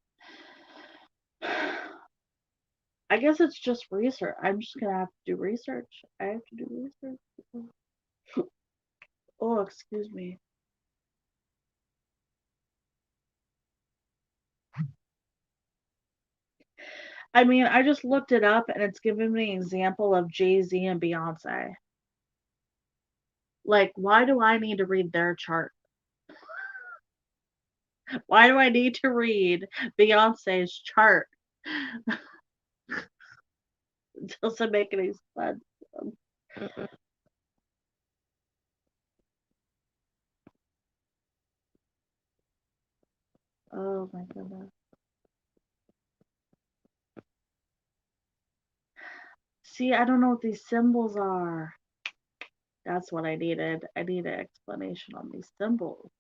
I guess it's just research. I'm just gonna have to do research. I have to do research. Oh, excuse me. I mean, I just looked it up and it's giving me an example of Jay-Z and Beyonce. Like, why do I need to read their chart? Why do I need to read Beyonce's chart? It doesn't make any sense. Oh my goodness. See, I don't know what these symbols are. That's what I needed. I need an explanation on these symbols.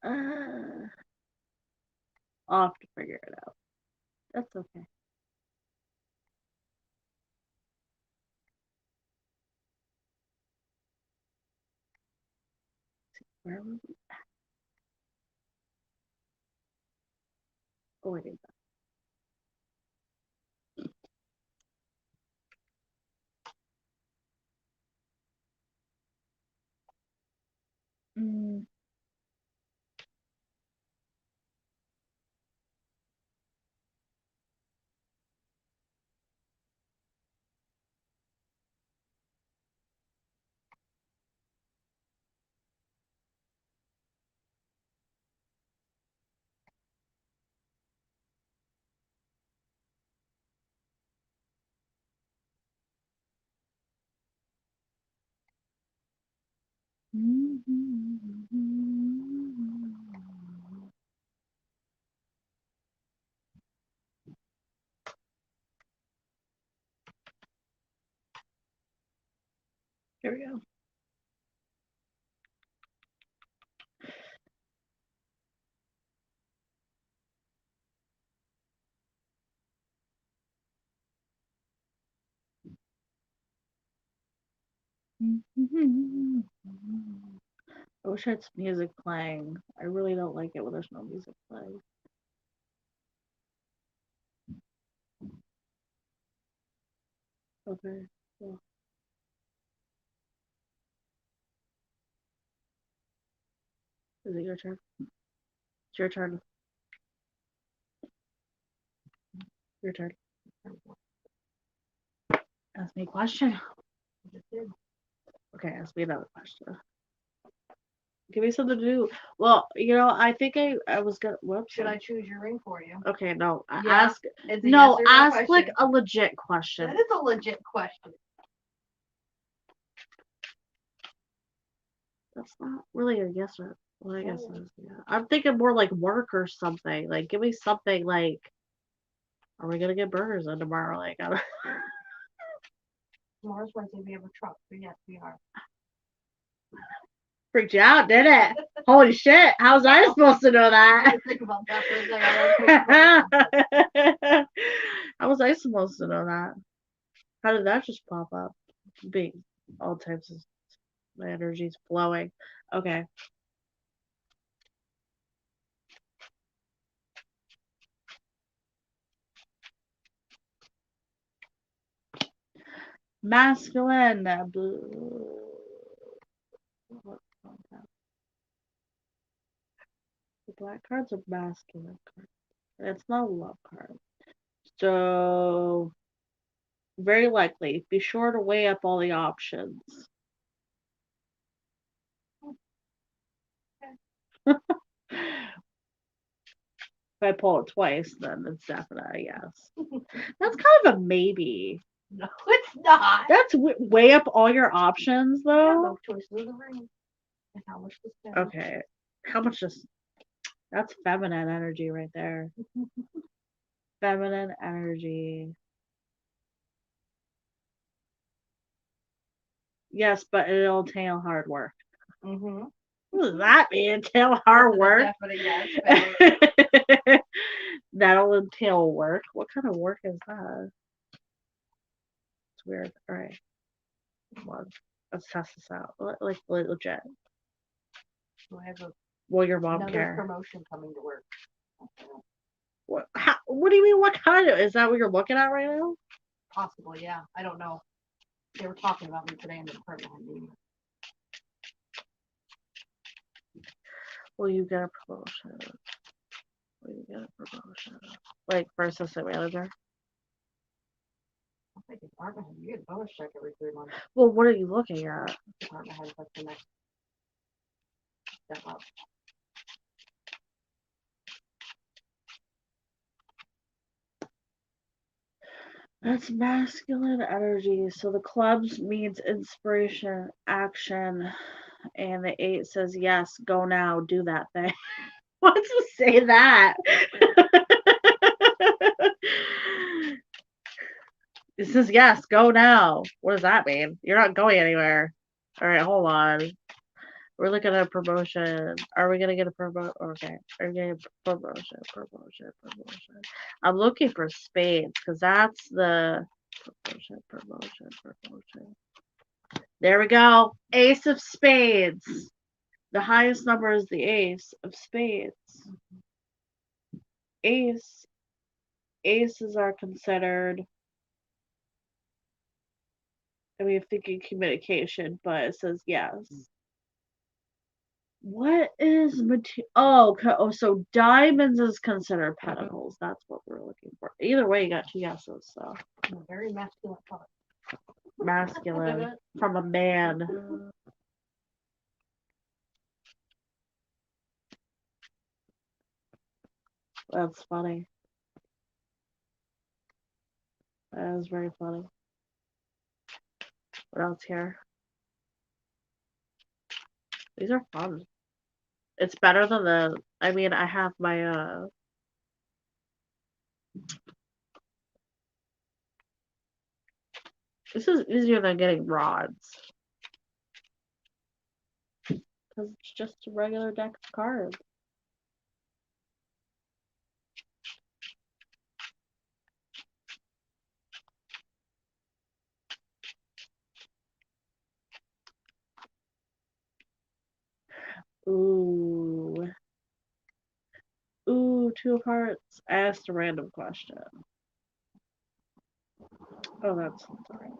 Uh, I'll have to figure it out. That's okay. Where were we? Oh, wait. Mm, Here we go. I wish I had some music playing. I really don't like it when there's no music playing. Okay. Well, is it your turn? It's your turn. Your turn. Ask me a question. I just did. Okay, ask me another question. Give me something to do. Well, I think I was gonna. Whoops. Should I choose your ring for you? Okay, no. Yeah, Ask. It's a No, yes or no ask question. like a legit question. That is a legit question. That's not really a yes or. Well, I guess Oh. it is. Yeah. I'm thinking more like work or something. Like, give me something like. Are we gonna get burgers in tomorrow? Like, I don't. Tomorrow's Wednesday. We have a truck. So yes, we are. Freaked you out, did it? Holy shit! How was I supposed to know I that? didn't think about that for a second. I was How was I supposed to know that? How did that just pop up? Being all types of my energies flowing. Okay. Masculine. The black card's a masculine card. It's not a love card. So, very likely, be sure to weigh up all the options. If I pull it twice, then it's definitely a yes. That's kind of a maybe. No, it's not. That's weigh up all your options, Yeah, though. no choice of the ring. And how much to spend. Okay. How much just. That's feminine energy right there. Feminine energy. Yes, but it'll entail hard work. Mm-hmm. What does that mean? Entail hard work? Definitely yes. That'll entail work. What kind of work is that? It's weird. All right. Come on. Let's test this out. Like legit. So I have Will your mom another care? promotion coming to work. What do you mean? What kind of? Is that what you're looking at right now? Possibly, yeah. I don't know. They were talking about me today in the department meeting. Will you get a promotion? Will you get a promotion? Like for assistant manager? I think department head, you get a bonus check every 3 months. Well, what are you looking at? Department head, like the next step up. That's masculine energy. So the clubs means inspiration, action, and the 8 says yes, go now, do that thing. Why does it say that? It says yes, go now. What does that mean? You're not going anywhere. All right, hold on. We're looking at a promotion. Are we gonna get a promotion? Okay, are we getting a promotion? Promotion. I'm looking for spades because that's the promotion. There we go. Ace of spades. The highest number is the ace of spades. Ace. Aces are considered. I mean, thinking communication, but it says yes. What is material? Oh, so diamonds is considered pentacles. That's what we're looking for. Either way, you got 2 yeses. So Very masculine color. masculine from a man. That's funny. That is very funny. What else here? These are fun. It's better than the. I mean, I have my This is easier than getting rods because it's just a regular deck of cards. Ooh. Ooh, two of hearts. I asked a random question. Oh, that's sorry.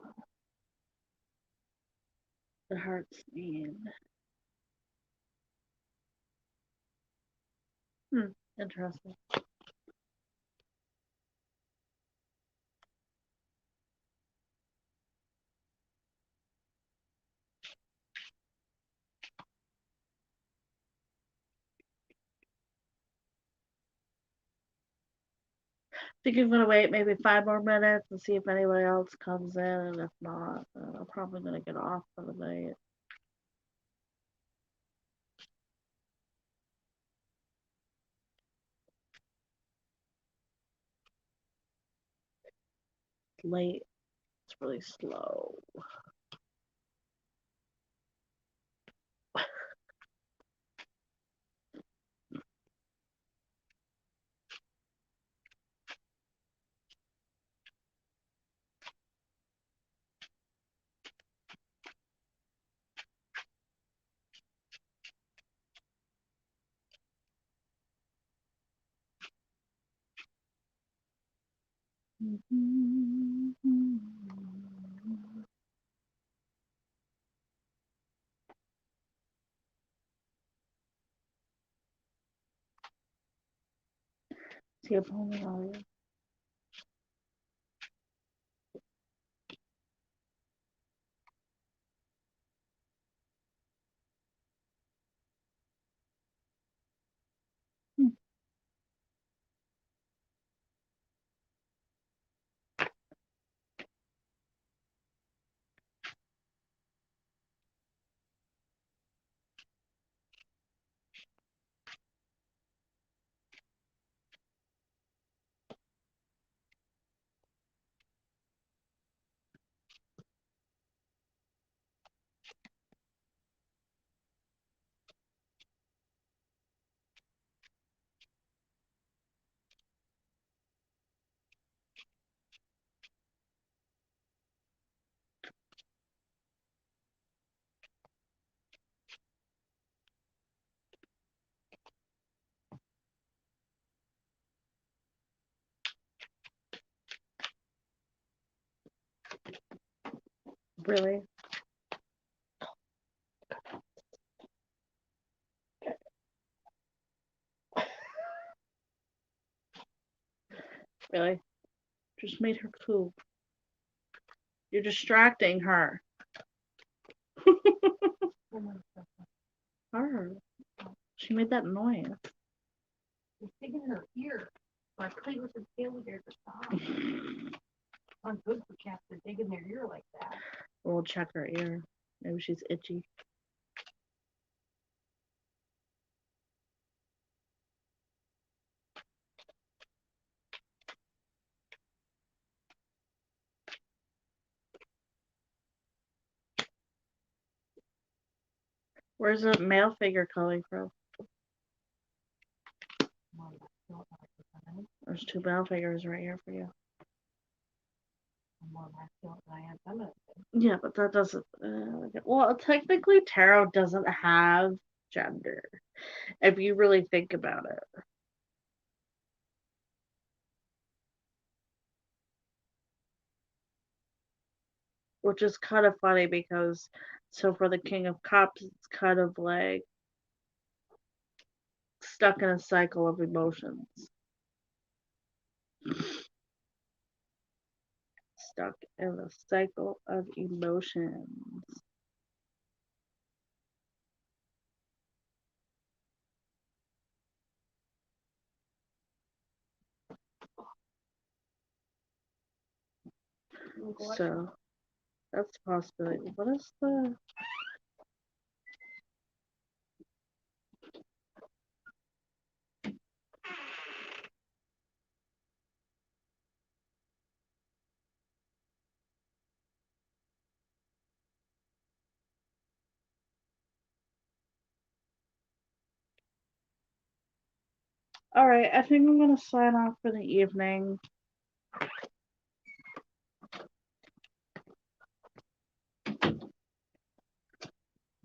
The hearts mean. Interesting. Think I'm gonna wait maybe 5 more minutes and see if anybody else comes in, and if not, then I'm probably gonna get off for the night. It's late. It's really slow. See if only all really. Really? Just made her poop. You're distracting her. Oh my God. Her. She made that noise. It's digging in her ear. So I played with her tail here to stop. Not good for cats to dig in their ear like that. We'll check her ear. Maybe she's itchy. Where's the male figure coming from? There's two male figures right here for you. Yeah, but that doesn't. Well, technically, tarot doesn't have gender, if you really think about it. Which is kind of funny because, so for the King of Cups, it's kind of like stuck in a cycle of emotions. Stuck in a cycle of emotions. So that's a possibility. What is the All right, I think I'm gonna sign off for the evening.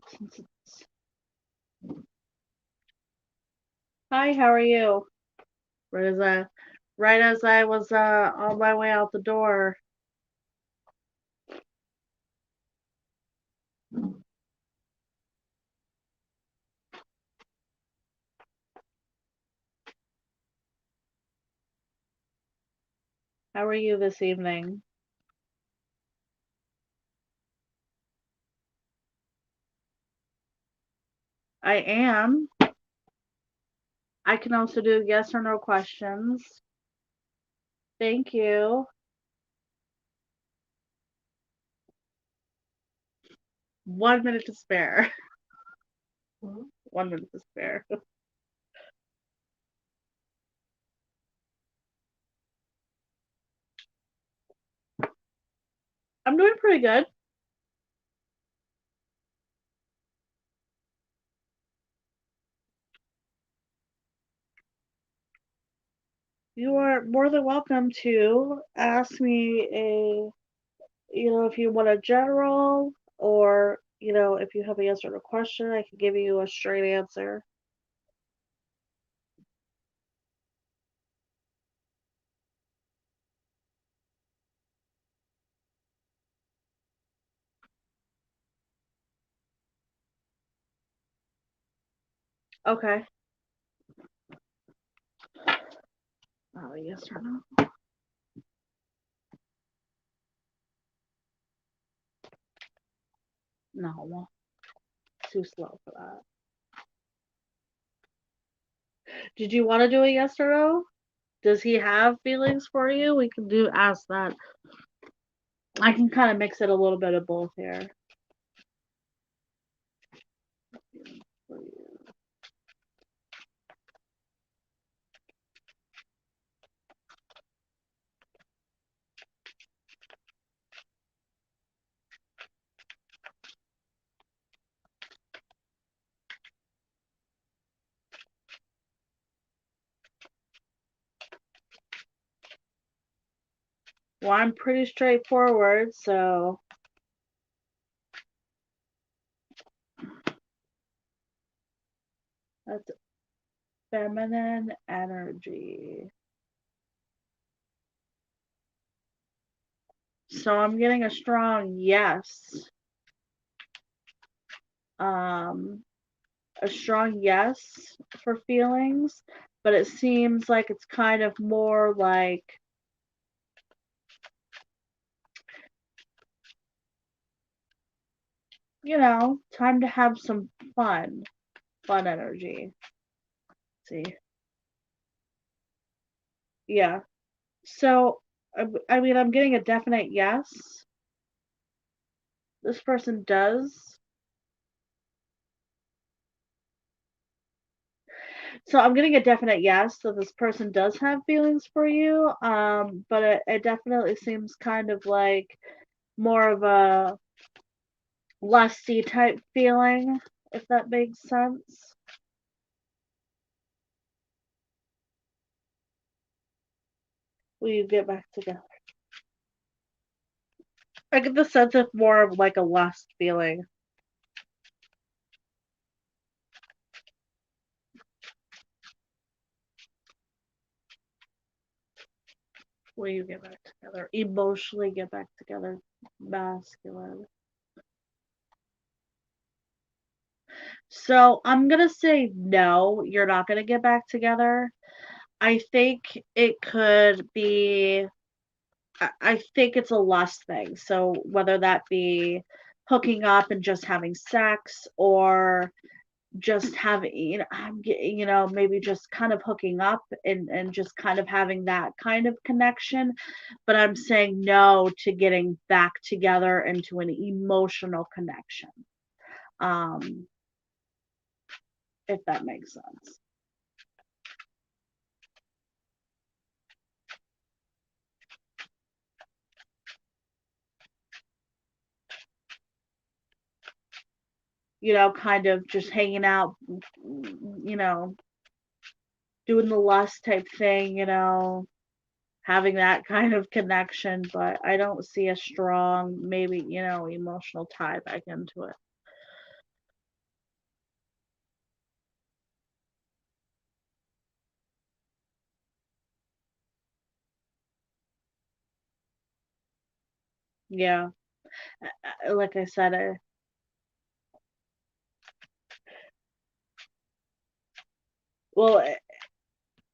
Since it's... Hi, how are you? Right as I was on my way out the door. How are you this evening? I am. I can also do yes or no questions. Thank you. 1 minute to spare. Hmm? 1 minute to spare. I'm doing pretty good. You are more than welcome to ask me if you want a general or, if you have a yes or no question, I can give you a straight answer. Okay. Oh, yes or no? No, too slow for that. Did you want to do a yes or no? Does he have feelings for you? We can ask that. I can kind of mix it a little bit of both here. Well, I'm pretty straightforward, so that's feminine energy. So I'm getting a strong yes. Um, a strong yes for feelings, but it seems like it's kind of more like, time to have some fun energy. See, yeah. So, I mean, I'm getting a definite yes. This person does. So I'm getting a definite yes. So this person does have feelings for you. But it definitely seems kind of like more of a lusty type feeling, if that makes sense. Will you get back together? I get the sense of more of like a lust feeling. Will you get back together? Emotionally get back together. Masculine. So I'm gonna say no, you're not gonna get back together. I think it could be I think it's a lust thing. So whether that be hooking up and just having sex or just having, maybe just kind of hooking up and just kind of having that kind of connection. But I'm saying no to getting back together into an emotional connection. Um, if that makes sense. Kind of just hanging out, you know, doing the lust type thing, having that kind of connection, but I don't see a strong, maybe, emotional tie back into it. Yeah. Like I said, well,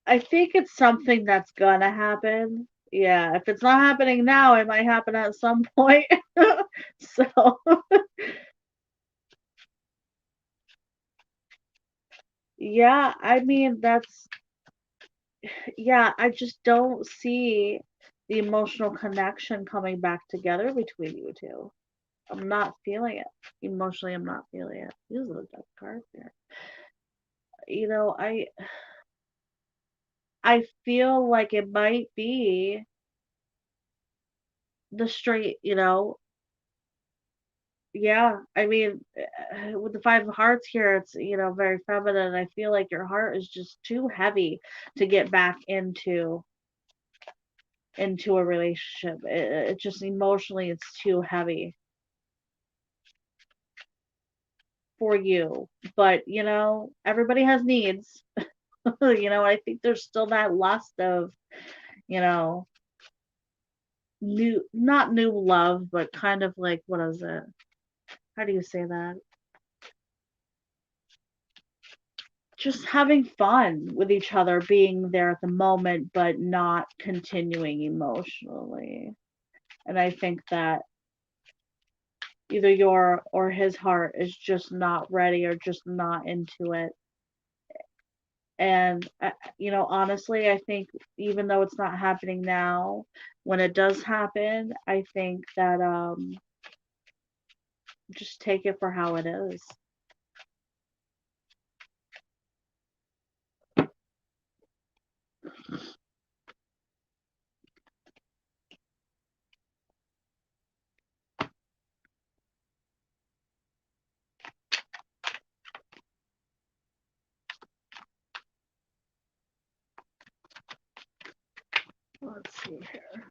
I think it's something that's gonna happen. Yeah, if it's not happening now, it might happen at some point. So, yeah, I mean, yeah, I just don't see the emotional connection coming back together between you two. I'm not feeling it. Emotionally, I'm not feeling it. These are the death cards here. You know, I feel like it might be the straight, yeah. I mean, with the five of hearts here, it's, very feminine. I feel like your heart is just too heavy to get back into a relationship. It just emotionally, it's too heavy for you. But, everybody has needs. I think there's still that lust of, you know, not new love, but kind of like, what is it? How do you say that? Just having fun with each other, being there at the moment, but not continuing emotionally. And I think that either your or his heart is just not ready or just not into it. And, honestly, I think even though it's not happening now, when it does happen, I think that just take it for how it is. Let's see here.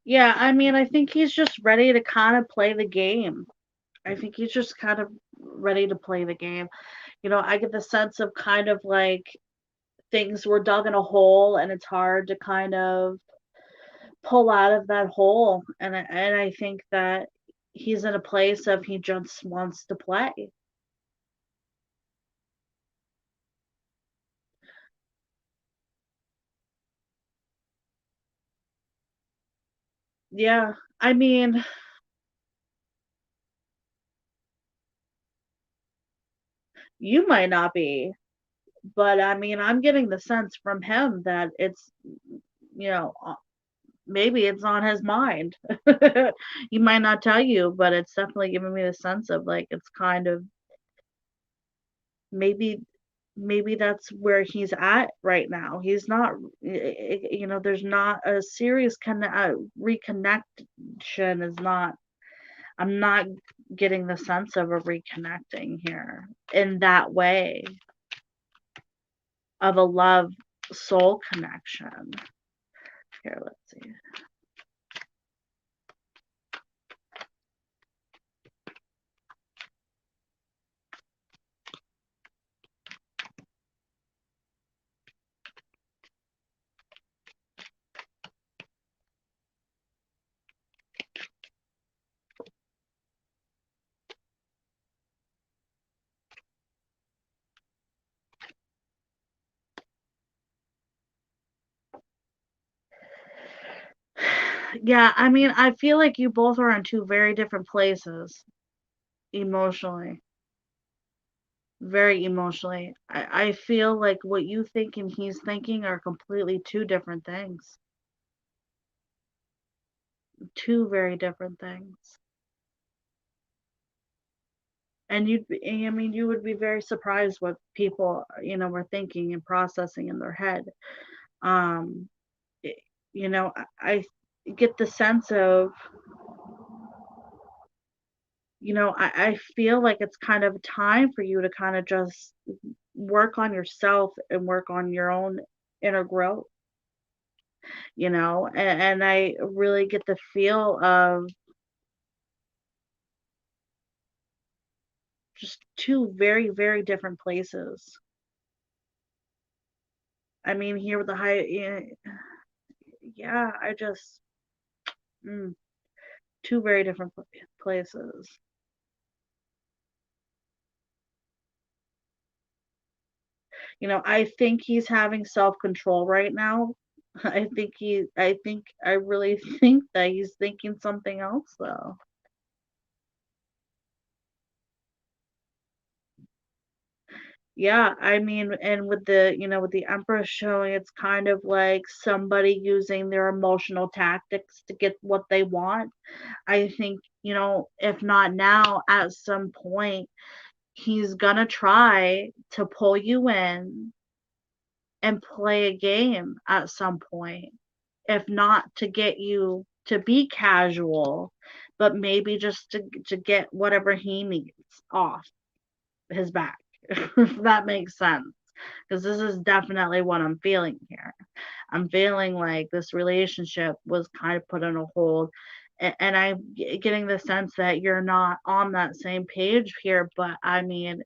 Yeah, I mean, I think he's just ready to kind of play the game. I think he's just kind of ready to play the game. I get the sense of kind of like things were dug in a hole and it's hard to kind of pull out of that hole. And I think that he's in a place of he just wants to play. Yeah, I mean, you might not be, but I mean, I'm getting the sense from him that it's, you know, maybe it's on his mind. He might not tell you, but it's definitely giving me the sense of like it's kind of maybe that's where he's at right now. He's not, there's not a serious reconnection is not. I'm not getting the sense of a reconnecting here in that way of a love soul connection. Here, let's see. Yeah, I mean, I feel like you both are in two very different places emotionally, very emotionally. I feel like what you think and he's thinking are completely two different things, two very different things. And I mean, you would be very surprised what people, were thinking and processing in their head. Um, i- I get the sense of, I feel like it's kind of time for you to kind of just work on yourself and work on your own inner growth, and I really get the feel of just two very, very different places. I mean, here with the high, yeah, yeah, mm, two very different places. I think he's having self-control right now. I really think that he's thinking something else though. Yeah, I mean, and with the Empress showing, it's kind of like somebody using their emotional tactics to get what they want. I think, if not now, at some point, he's gonna try to pull you in and play a game at some point. If not to get you to be casual, but maybe just to get whatever he needs off his back, if that makes sense. Because this is definitely what I'm feeling here. I'm feeling like this relationship was kind of put on a hold. And I'm getting the sense that you're not on that same page here. But I mean,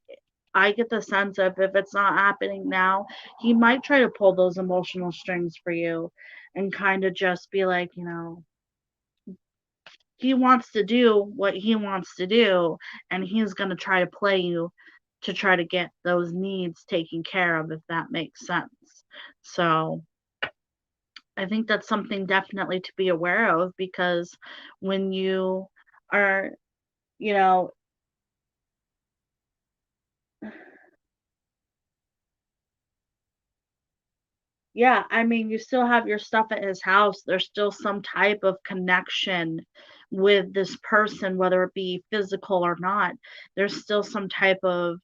I get the sense of if it's not happening now, he might try to pull those emotional strings for you and kind of just be like, he wants to do what he wants to do, and he's going to try to play you to try to get those needs taken care of, if that makes sense. So I think that's something definitely to be aware of because when you are, you know, yeah, I mean, you still have your stuff at his house. There's still some type of connection with this person, whether it be physical or not. There's still some type of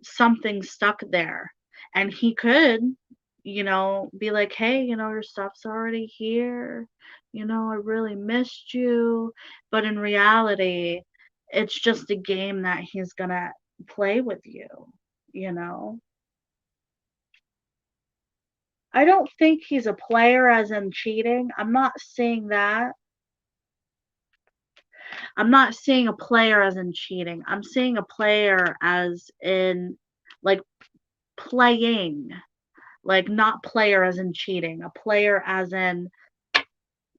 something stuck there. And he could, be like, hey, your stuff's already here. I really missed you. But in reality, it's just a game that he's gonna play with you, you know? I don't think he's a player as in cheating. I'm not saying that. I'm not seeing a player as in cheating. I'm seeing a player as in like playing, like not player as in cheating, a player as in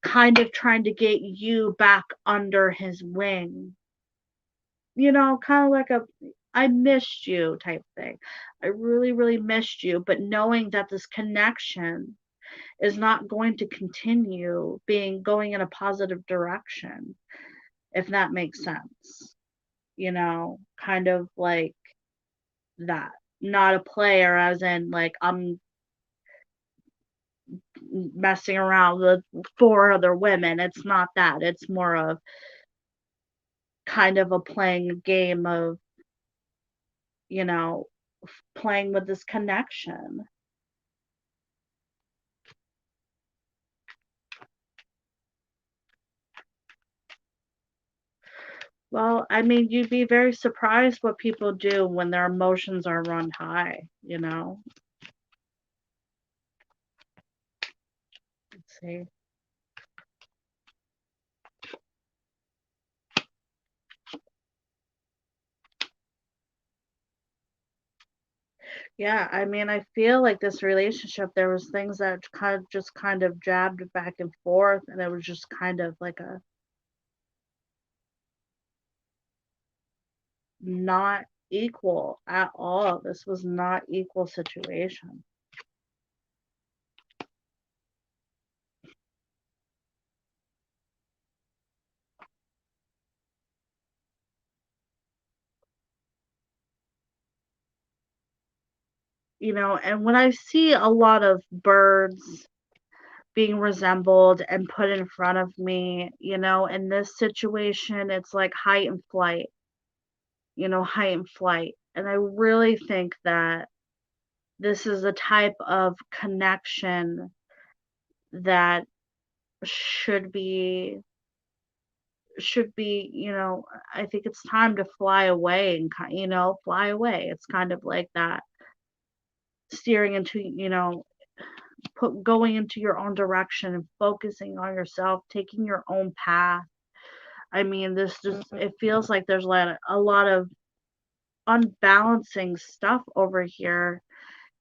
kind of trying to get you back under his wing. Kind of like a I missed you type thing. I really, really missed you, but knowing that this connection is not going to continue being going in a positive direction, if that makes sense. Kind of like that. Not a player as in like I'm messing around with four other women. It's not that. It's more of kind of a playing game of, you know, playing with this connection. Well, I mean, you'd be very surprised what people do when their emotions are run high. Let's see. Yeah, I mean, I feel like this relationship, there was things that kind of jabbed back and forth, and it was just kind of like a not equal at all. This was not equal situation. And when I see a lot of birds being resembled and put in front of me, in this situation, it's like height and flight, height and flight. And I really think that this is a type of connection that should be should be, I think it's time to fly away and fly away. It's kind of like that steering into, going into your own direction and focusing on yourself, taking your own path. I mean, this just it feels like there's a lot of unbalancing stuff over here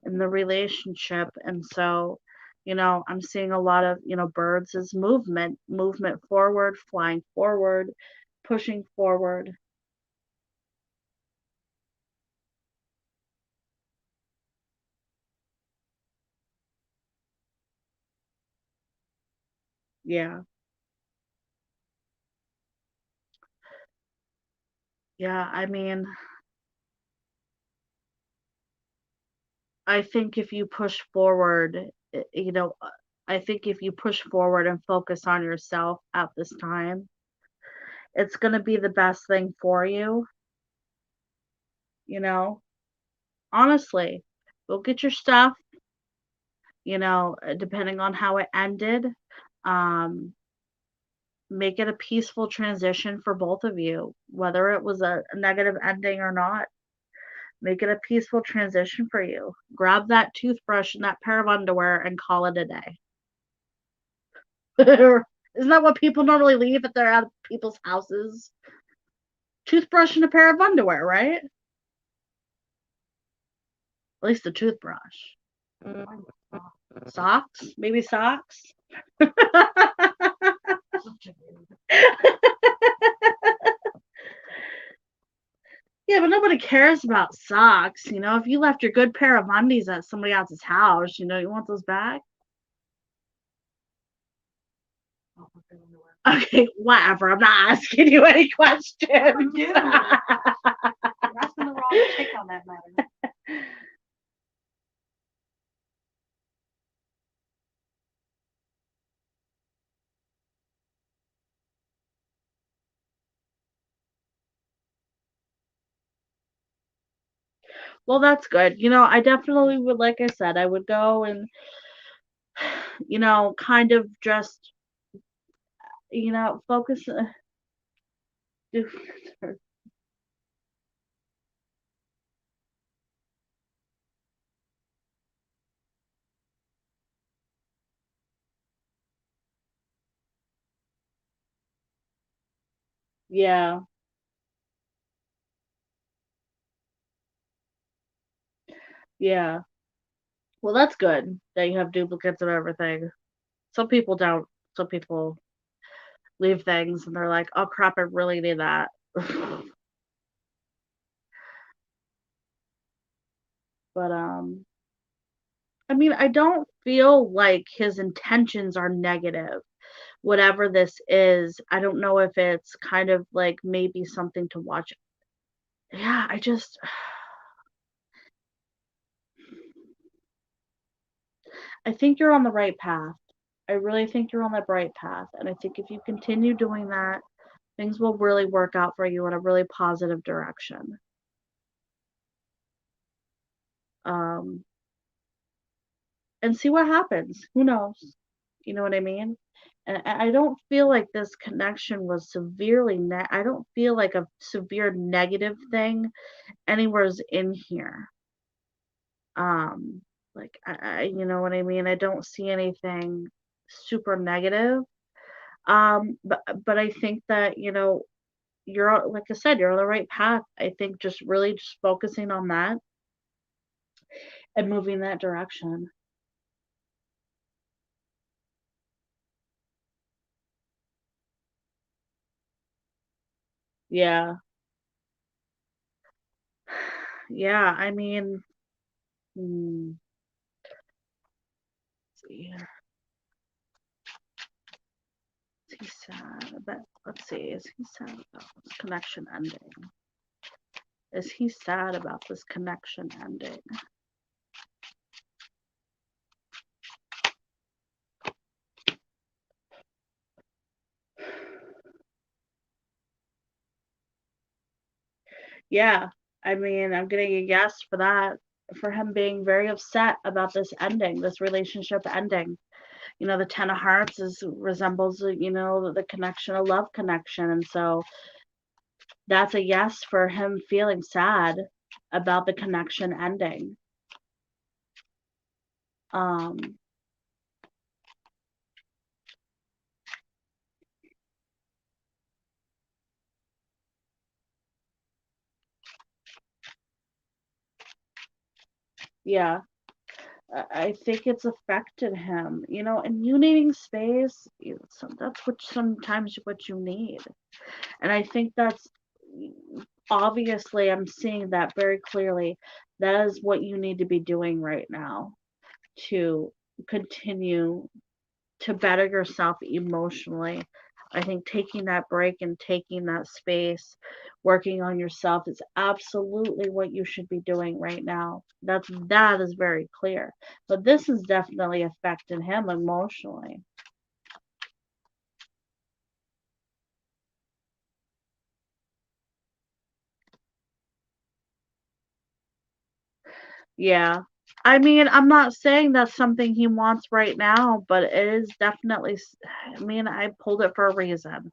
in the relationship. And so, I'm seeing a lot of, birds as movement forward, flying forward, pushing forward. Yeah. Yeah. I mean, I think if you push forward, I think if you push forward and focus on yourself at this time, it's going to be the best thing for you, you know, honestly. Go get your stuff, depending on how it ended. Um, make it a peaceful transition for both of you, whether it was a negative ending or not. Make it a peaceful transition for you. Grab that toothbrush and that pair of underwear and call it a day. Isn't that what people normally leave if they're at people's houses? Toothbrush and a pair of underwear, right? At least a toothbrush. Socks? Maybe socks? Yeah, but nobody cares about socks. If you left your good pair of undies at somebody else's house, you want those back? Okay, whatever. I'm not asking you any questions. You're asking the wrong chick on that matter. Well, that's good. I definitely would, like I said, I would go and, kind of just, focus. Do, yeah, yeah. Well, that's good that you have duplicates of everything. Some people don't. Some people leave things and they're like, oh crap, I really need that. But I mean, I don't feel like his intentions are negative. Whatever this is, I don't know if it's kind of like maybe something to watch. Yeah, I think you're on the right path. I really think you're on the right path. And I think if you continue doing that, things will really work out for you in a really positive direction. Um, and see what happens. Who knows? You know what I mean? And I don't feel like this connection was I don't feel like a severe negative thing anywhere's in here. Um, like you know what I mean? I don't see anything super negative. But I think that, like I said, you're on the right path. I think just really just focusing on that and moving that direction. Yeah. Yeah, I mean, let's see here. Is he sad about, let's see, is he sad about this connection ending? Is he sad about this connection ending? Yeah, I mean, I'm getting a yes for that. for him being very upset about this ending, this relationship ending. The Ten of Hearts resembles, the connection, a love connection. And so that's a yes for him feeling sad about the connection ending. Um, yeah, I think it's affected him, and you needing space, that's sometimes what you need. And I think that's obviously, I'm seeing that very clearly. That is what you need to be doing right now to continue to better yourself emotionally. I think taking that break and taking that space, working on yourself is absolutely what you should be doing right now. That is very clear. But this is definitely affecting him emotionally. Yeah. I mean, I'm not saying that's something he wants right now, but it is definitely, I mean, I pulled it for a reason.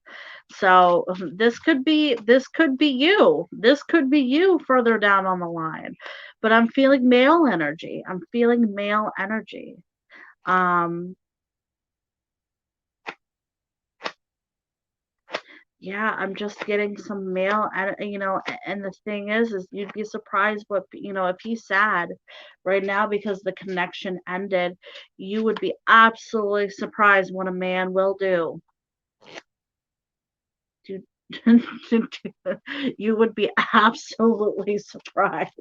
So this could be you. This could be you further down on the line. But I'm feeling male energy. I'm feeling male energy. Um, yeah, I'm just getting some male, and the thing is you'd be surprised what, if he's sad right now because the connection ended, you would be absolutely surprised what a man will do. Dude, you would be absolutely surprised.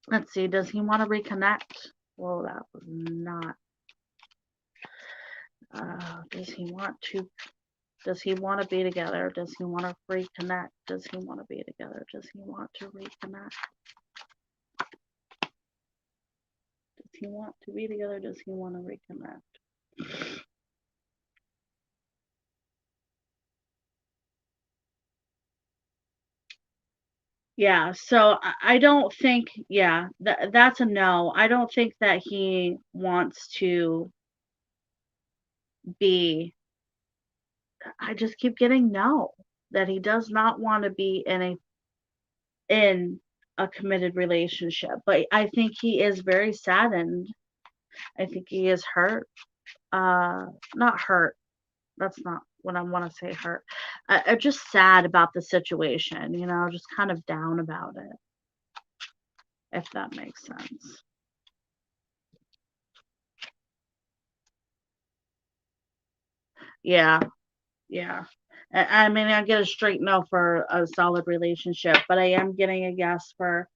Let's see, does he want to reconnect? Well, that was not. Does he want to? Does he want to be together? Does he want to reconnect? Does he want to be together? Does he want to reconnect? Does he want to be together? Does he want to reconnect? Yeah, so I don't think, yeah, that's a no. I don't think that he wants to be, I just keep getting no, that he does not want to be in a committed relationship. But I think he is very saddened. I think he is hurt. Not hurt. That's not what I want to say, hurt. I'm just sad about the situation, just kind of down about it, if that makes sense. Yeah, yeah. I mean, I get a straight no for a solid relationship, but I am getting a yes for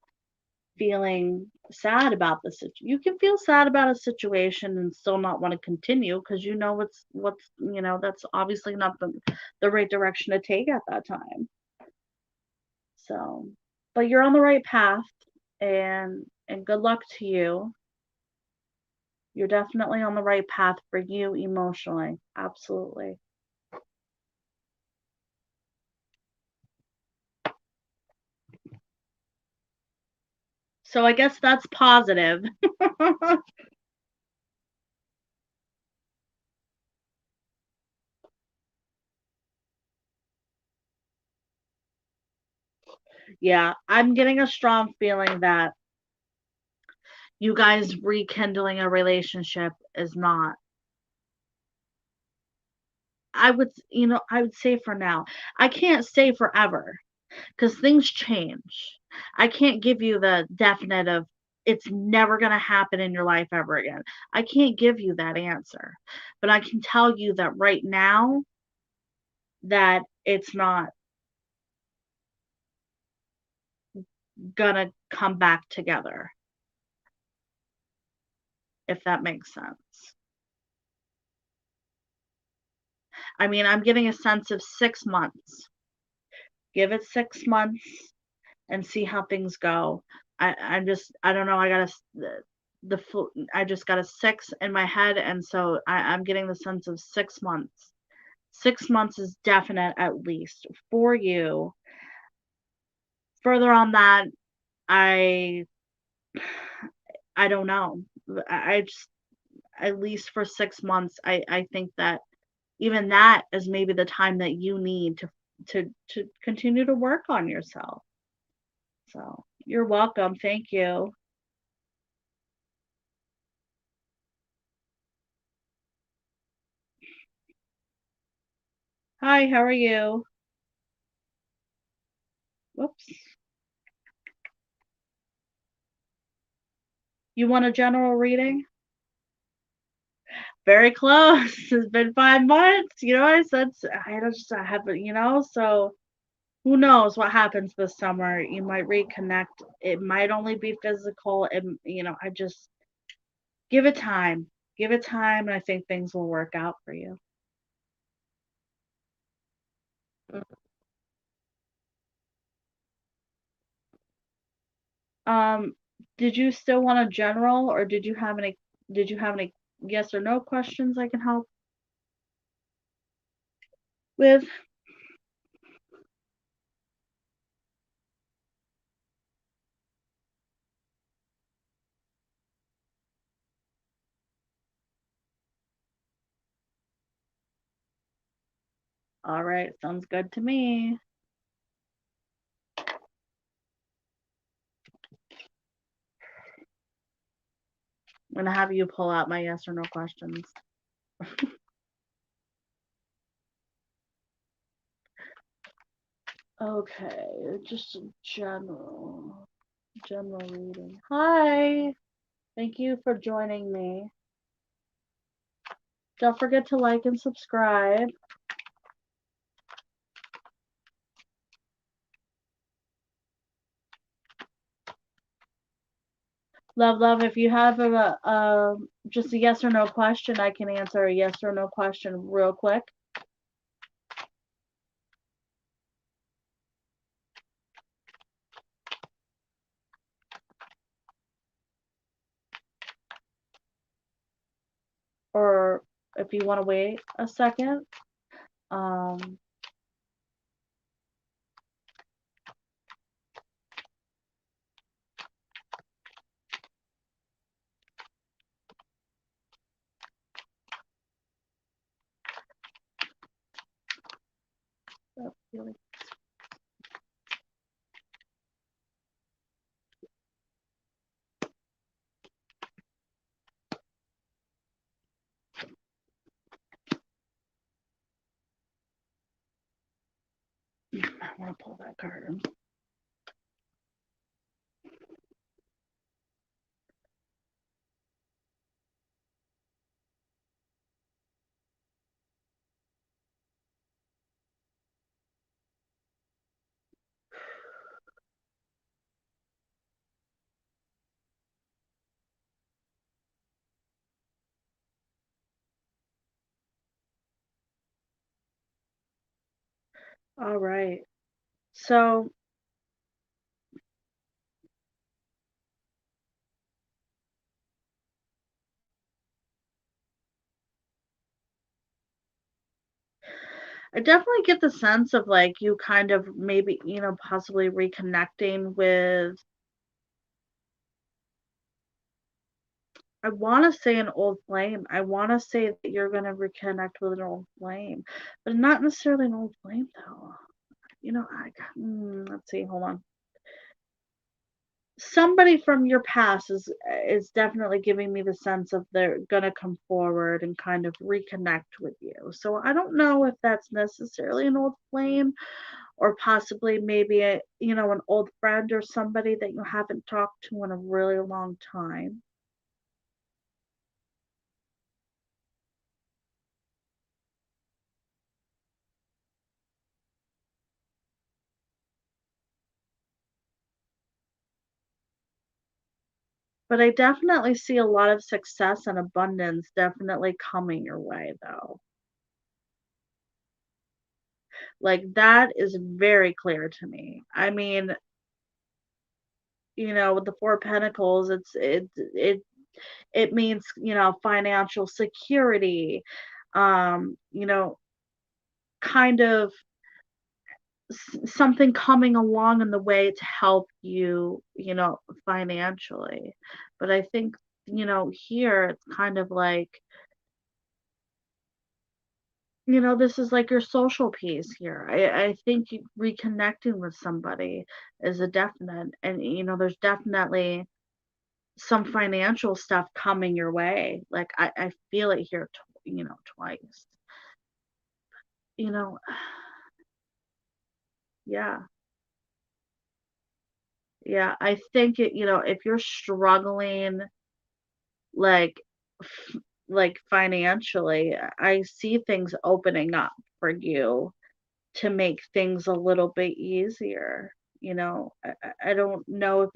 feeling sad about the situation. You can feel sad about a situation and still not want to continue because that's obviously not the right direction to take at that time. So, but you're on the right path, and good luck to you. You're definitely on the right path for you emotionally. Absolutely. So I guess that's positive. Yeah, I'm getting a strong feeling that you guys rekindling a relationship is not. I would say for now. I can't say forever because things change. I can't give you the definite of it's never going to happen in your life ever again. I can't give you that answer. But I can tell you that right now that it's not going to come back together, if that makes sense. I mean, I'm getting a sense of 6 months. Give it 6 months and see how things go. I don't know. I got I just got a six in my head, and so I'm getting the sense of 6 months. 6 months is definite at least for you. further on that, I I don't know. I just at least for 6 months, I think that even that is maybe the time that you need to continue to work on yourself. So, you're welcome. Thank you. Hi, how are you? Whoops. You want a general reading? Very close. It's been 5 months. I said I haven't, so who knows what happens this summer? You might reconnect. It might only be physical. And, I just give it time. Give it time, and I think things will work out for you. Um, did you still want a general, or did you have any yes or no questions I can help with? All right, sounds good to me. I'm gonna have you pull out my yes or no questions. Okay, just a general reading. Hi, thank you for joining me. Don't forget to like and subscribe. Love, love. If you have just a yes or no question, I can answer a yes or no question real quick. Or if you want to wait a second. Um, I'm gonna pull that card. All right. So I definitely get the sense of like you kind of maybe, possibly reconnecting with, I want to say an old flame. I want to say that you're going to reconnect with an old flame, but not necessarily an old flame though. Let's see, hold on. Somebody from your past is definitely giving me the sense of they're gonna come forward and kind of reconnect with you. So I don't know if that's necessarily an old flame or possibly maybe an old friend or somebody that you haven't talked to in a really long time. But I definitely see a lot of success and abundance definitely coming your way though. Like that is very clear to me. I mean, with the four pentacles, it means, financial security, um, you know, kind of something coming along in the way to help you, financially. But I think, here it's kind of like, this is like your social piece here. I think reconnecting with somebody is a definite, and there's definitely some financial stuff coming your way. Like I feel it here, twice. You know, yeah, yeah. I think if you're struggling, like, like financially, I see things opening up for you to make things a little bit easier. I don't know if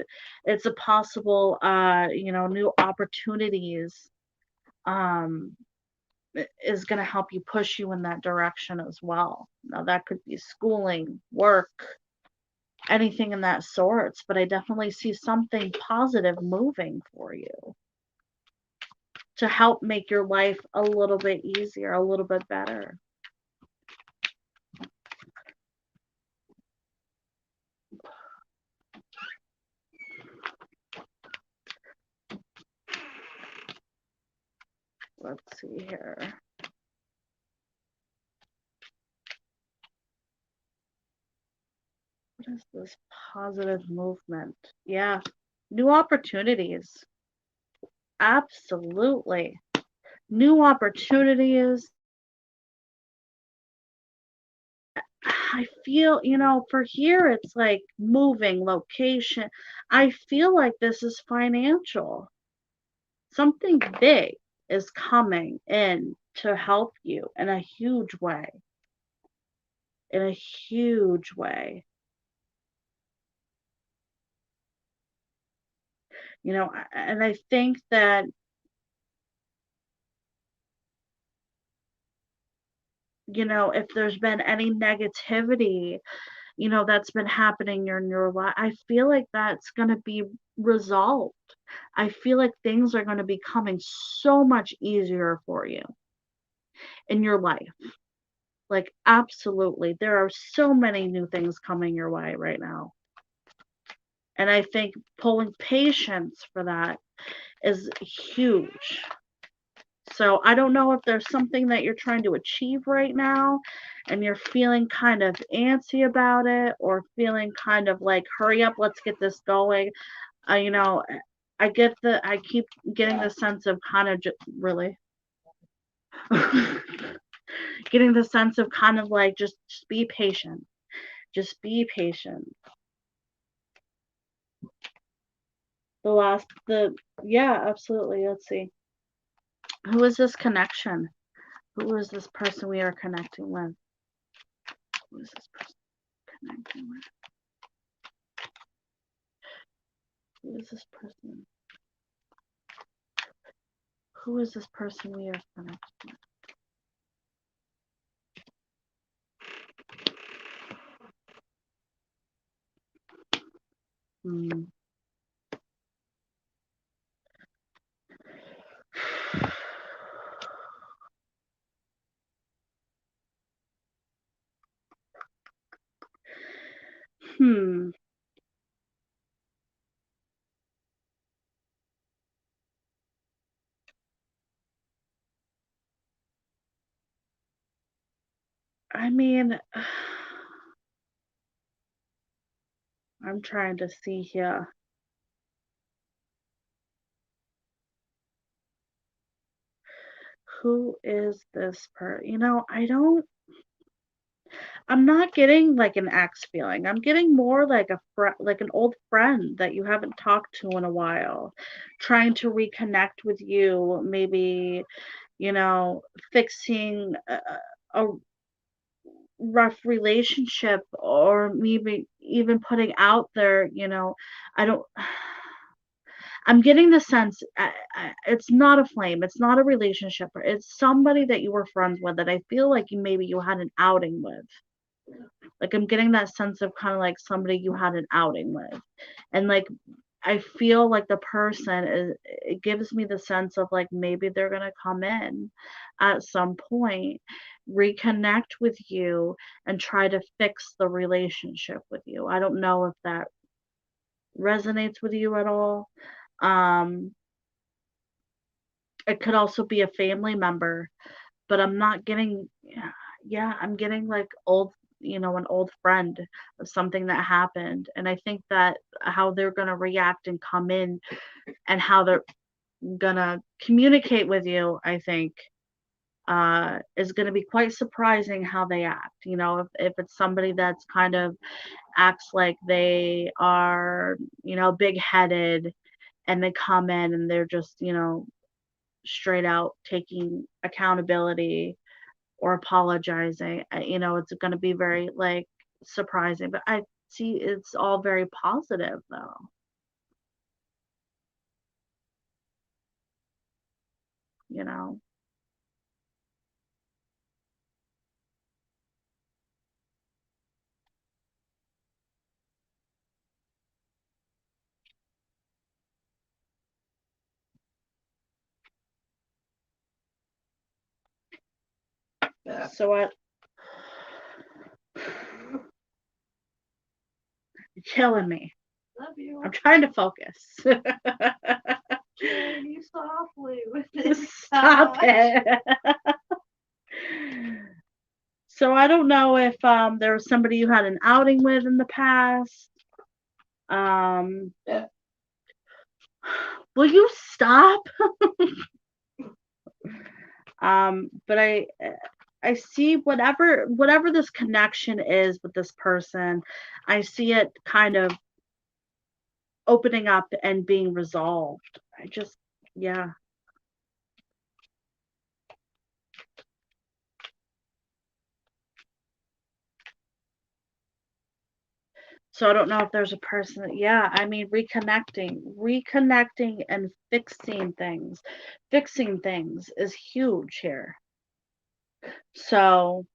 it's a possible, new opportunities, um, is going to help you push you in that direction as well. Now, that could be schooling, work, anything in that sorts, but I definitely see something positive moving for you to help make your life a little bit easier, a little bit better. Let's see here. What is this positive movement? Yeah, new opportunities. Absolutely. New opportunities. I feel, for here, it's like moving location. I feel like this is financial. Something big is coming in to help you in a huge way. In a huge way. And I think that, if there's been any negativity, that's been happening in your life, I feel like that's going to be resolved. I feel like things are going to be coming so much easier for you in your life. Like, absolutely. There are so many new things coming your way right now. And I think pulling patience for that is huge. So I don't know if there's something that you're trying to achieve right now and you're feeling kind of antsy about it, or feeling kind of like, hurry up, let's get this going. Uh, you know, I keep getting the sense of kind of just really getting the sense of kind of like, just be patient. Just be patient. Yeah, absolutely. Let's see. Who is this connection? Who is this person we are connecting with? Who is this person connecting with? Who is this person? Who is this person we are connecting with? Hmm. I mean, I'm trying to see here. Who is this I'm not getting like an ex feeling. I'm getting more like like an old friend that you haven't talked to in a while, trying to reconnect with you, maybe, you know, fixing a rough relationship, or maybe even putting out there, I don't I'm getting the sense, it's not a flame, it's not a relationship, it's somebody that you were friends with that I feel like maybe you had an outing with. Like, I'm getting that sense of kind of like somebody you had an outing with. And like, I feel like the person it gives me the sense of like maybe they're gonna come in at some point, reconnect with you and try to fix the relationship with you. I don't know if that resonates with you at all. Um, it could also be a family member, but I'm not getting, yeah, I'm getting like an old friend of something that happened. And I think that how they're going to react and come in and how they're going to communicate with you, I think, is going to be quite surprising how they act. If it's somebody that's kind of acts like they are, big headed and they come in and they're just, straight out taking accountability or apologizing, it's going to be very like surprising. But I see it's all very positive though, you know. So what? You're killing me. Love you. I'm trying to focus. Killing you softly with this. Stop it. So I don't know if there was somebody you had an outing with in the past. Um, will you stop? But I see whatever this connection is with this person, I see it kind of opening up and being resolved. Yeah. So I don't know if there's a person that, yeah, I mean, reconnecting and fixing things is huge here. So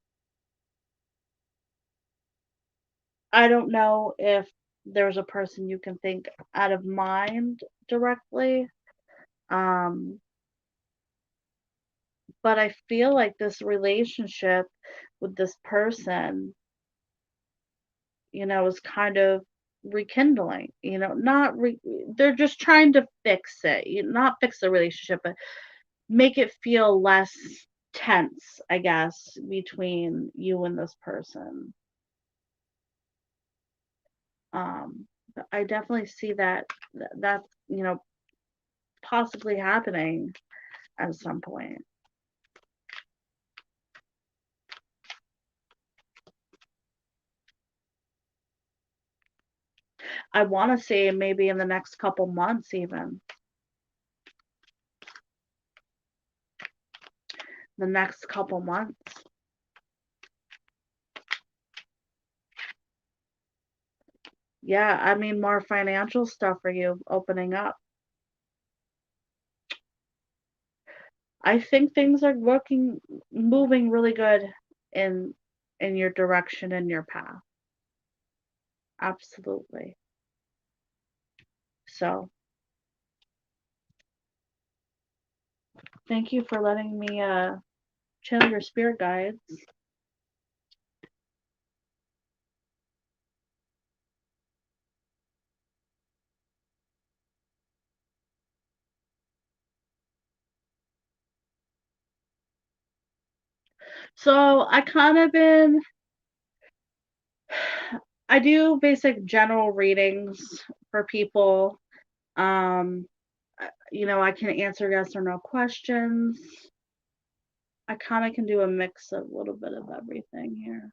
I don't know if there's a person you can think out of mind directly. Um, but I feel like this relationship with this person, is kind of rekindling, not they're just trying to fix it, not fix the relationship, but make it feel less tense, I guess, between you and this person. But I definitely see that's, possibly happening at some point. I want to say maybe in the next couple months, even the next couple months. Yeah, I mean, more financial stuff for you opening up. I think things are moving really good in your direction and your path. Absolutely. So, thank you for letting me channel your spirit guides. So, I do basic general readings for people. Um, I can answer yes or no questions. I kind of can do a mix of a little bit of everything here.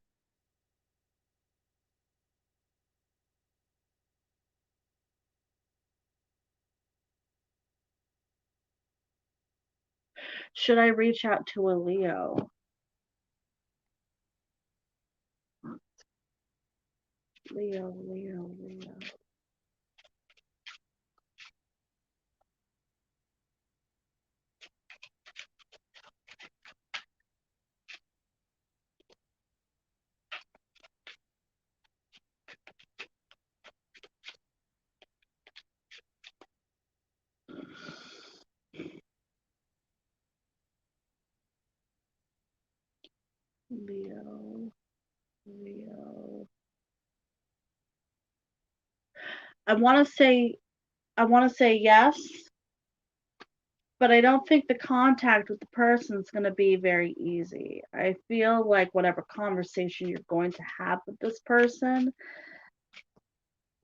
Should I reach out to a Leo? Leo, Leo, Leo. Leo, Leo. I want to say I want to say yes, but I don't think the contact with the person is going to be very easy. I feel like whatever conversation you're going to have with this person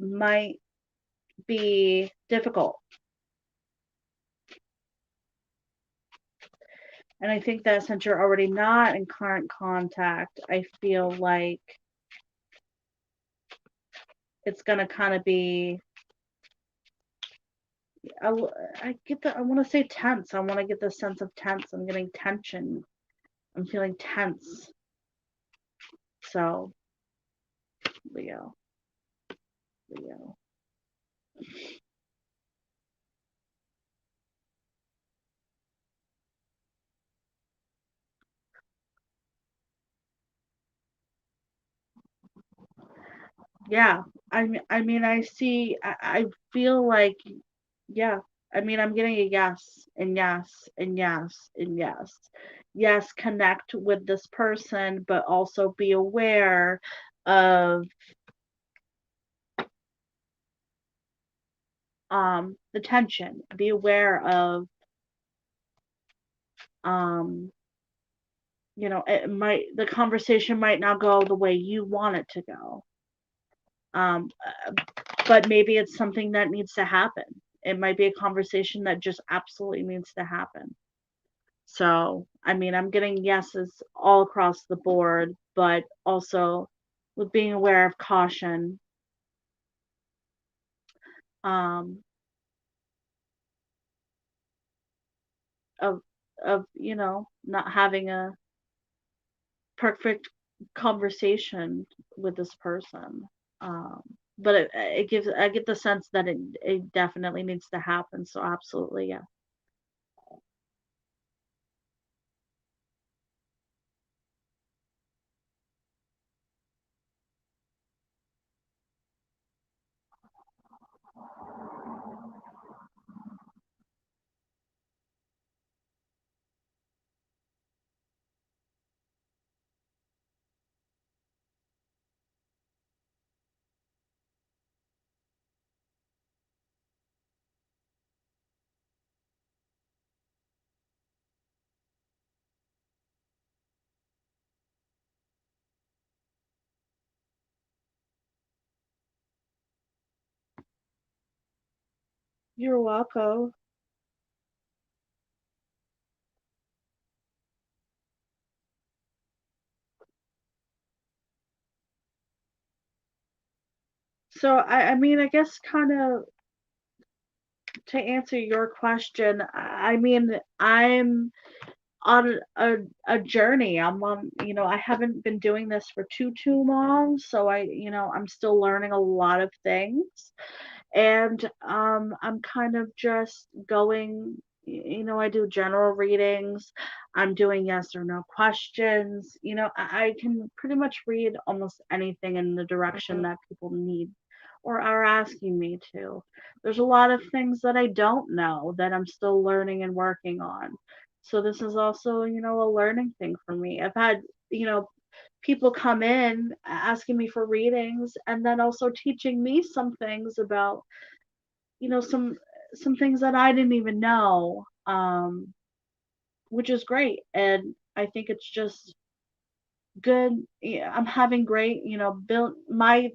might be difficult. And I think that since you're already not in current contact, I feel like it's going to kind of be I, I want to say tense. I want to get the sense of tense. I'm getting tension. I'm feeling tense. So, Leo, Leo. Yeah. I mean, I see, I feel like, yeah. I mean, I'm getting a yes and yes and yes and yes. Yes, connect with this person, but also be aware of the tension. Be aware of um the conversation might not go the way you want it to go. Um, but maybe it's something that needs to happen. It might be a conversation that just absolutely needs to happen. So, I mean, I'm getting yeses all across the board, but also with being aware of caution, um, of not having a perfect conversation with this person. Um, but it gives I get the sense that it definitely needs to happen. So absolutely, yeah. You're welcome. So I mean, I guess kind of to answer your question, I mean, I'm on a journey. I'm on, I haven't been doing this for too long, so I'm still learning a lot of things. And I'm kind of just going, I do general readings. I'm doing yes or no questions. I can pretty much read almost anything in the direction that people need or are asking me to. There's a lot of things that I don't know that I'm still learning and working on. So this is also, a learning thing for me. I've had, you know, people come in asking me for readings and then also teaching me some things about, you know, some some things that I didn't even know, which is great. And I think it's just good. Yeah, I'm having great, build my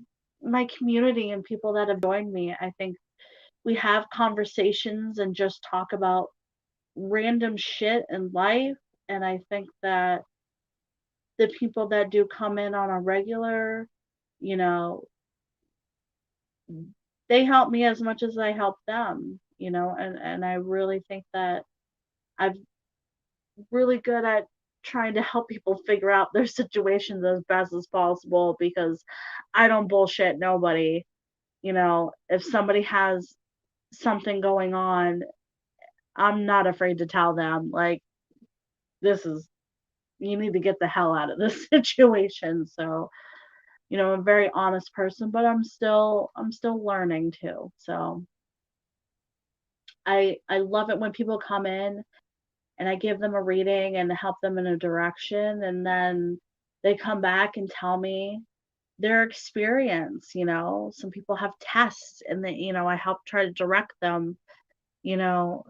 community and people that have joined me. I think we have conversations and just talk about random shit in life. And I think that the people that do come in on a regular, you know, they help me as much as I help them, and I really think that I'm really good at trying to help people figure out their situations as best as possible because I don't bullshit nobody. If somebody has something going on, I'm not afraid to tell them, like, this is, you need to get the hell out of this situation. So, I'm a very honest person, but I'm still learning too. So I love it when people come in and I give them a reading and help them in a direction, and then they come back and tell me their experience. Some people have tests, and I help try to direct them, you know,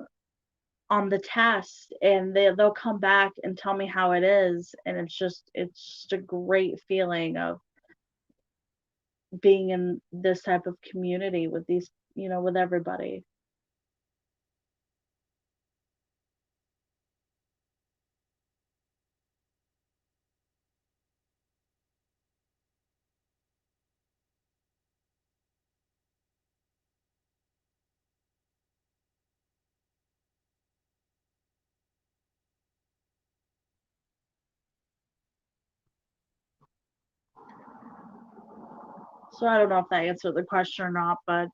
on the test, and they'll come back and tell me how it is, and it's just a great feeling of being in this type of community with with everybody. So I don't know if that answered the question or not, but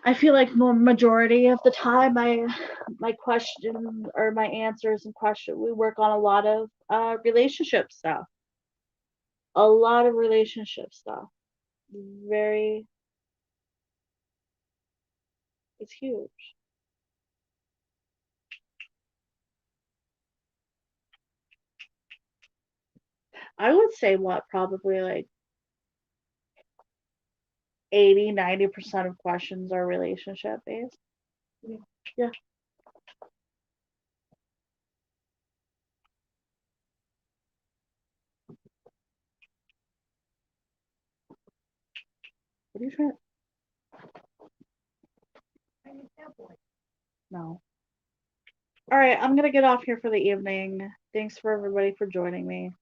I feel like more majority of the time my question or my answers and question we work on a lot of relationship stuff. A lot of relationship stuff. Very It's huge. I would say what probably like 80-90% of questions are relationship based. Yeah. Yeah. What are you trying? I need that boy. No. All right, I'm gonna get off here for the evening. Thanks for everybody for joining me.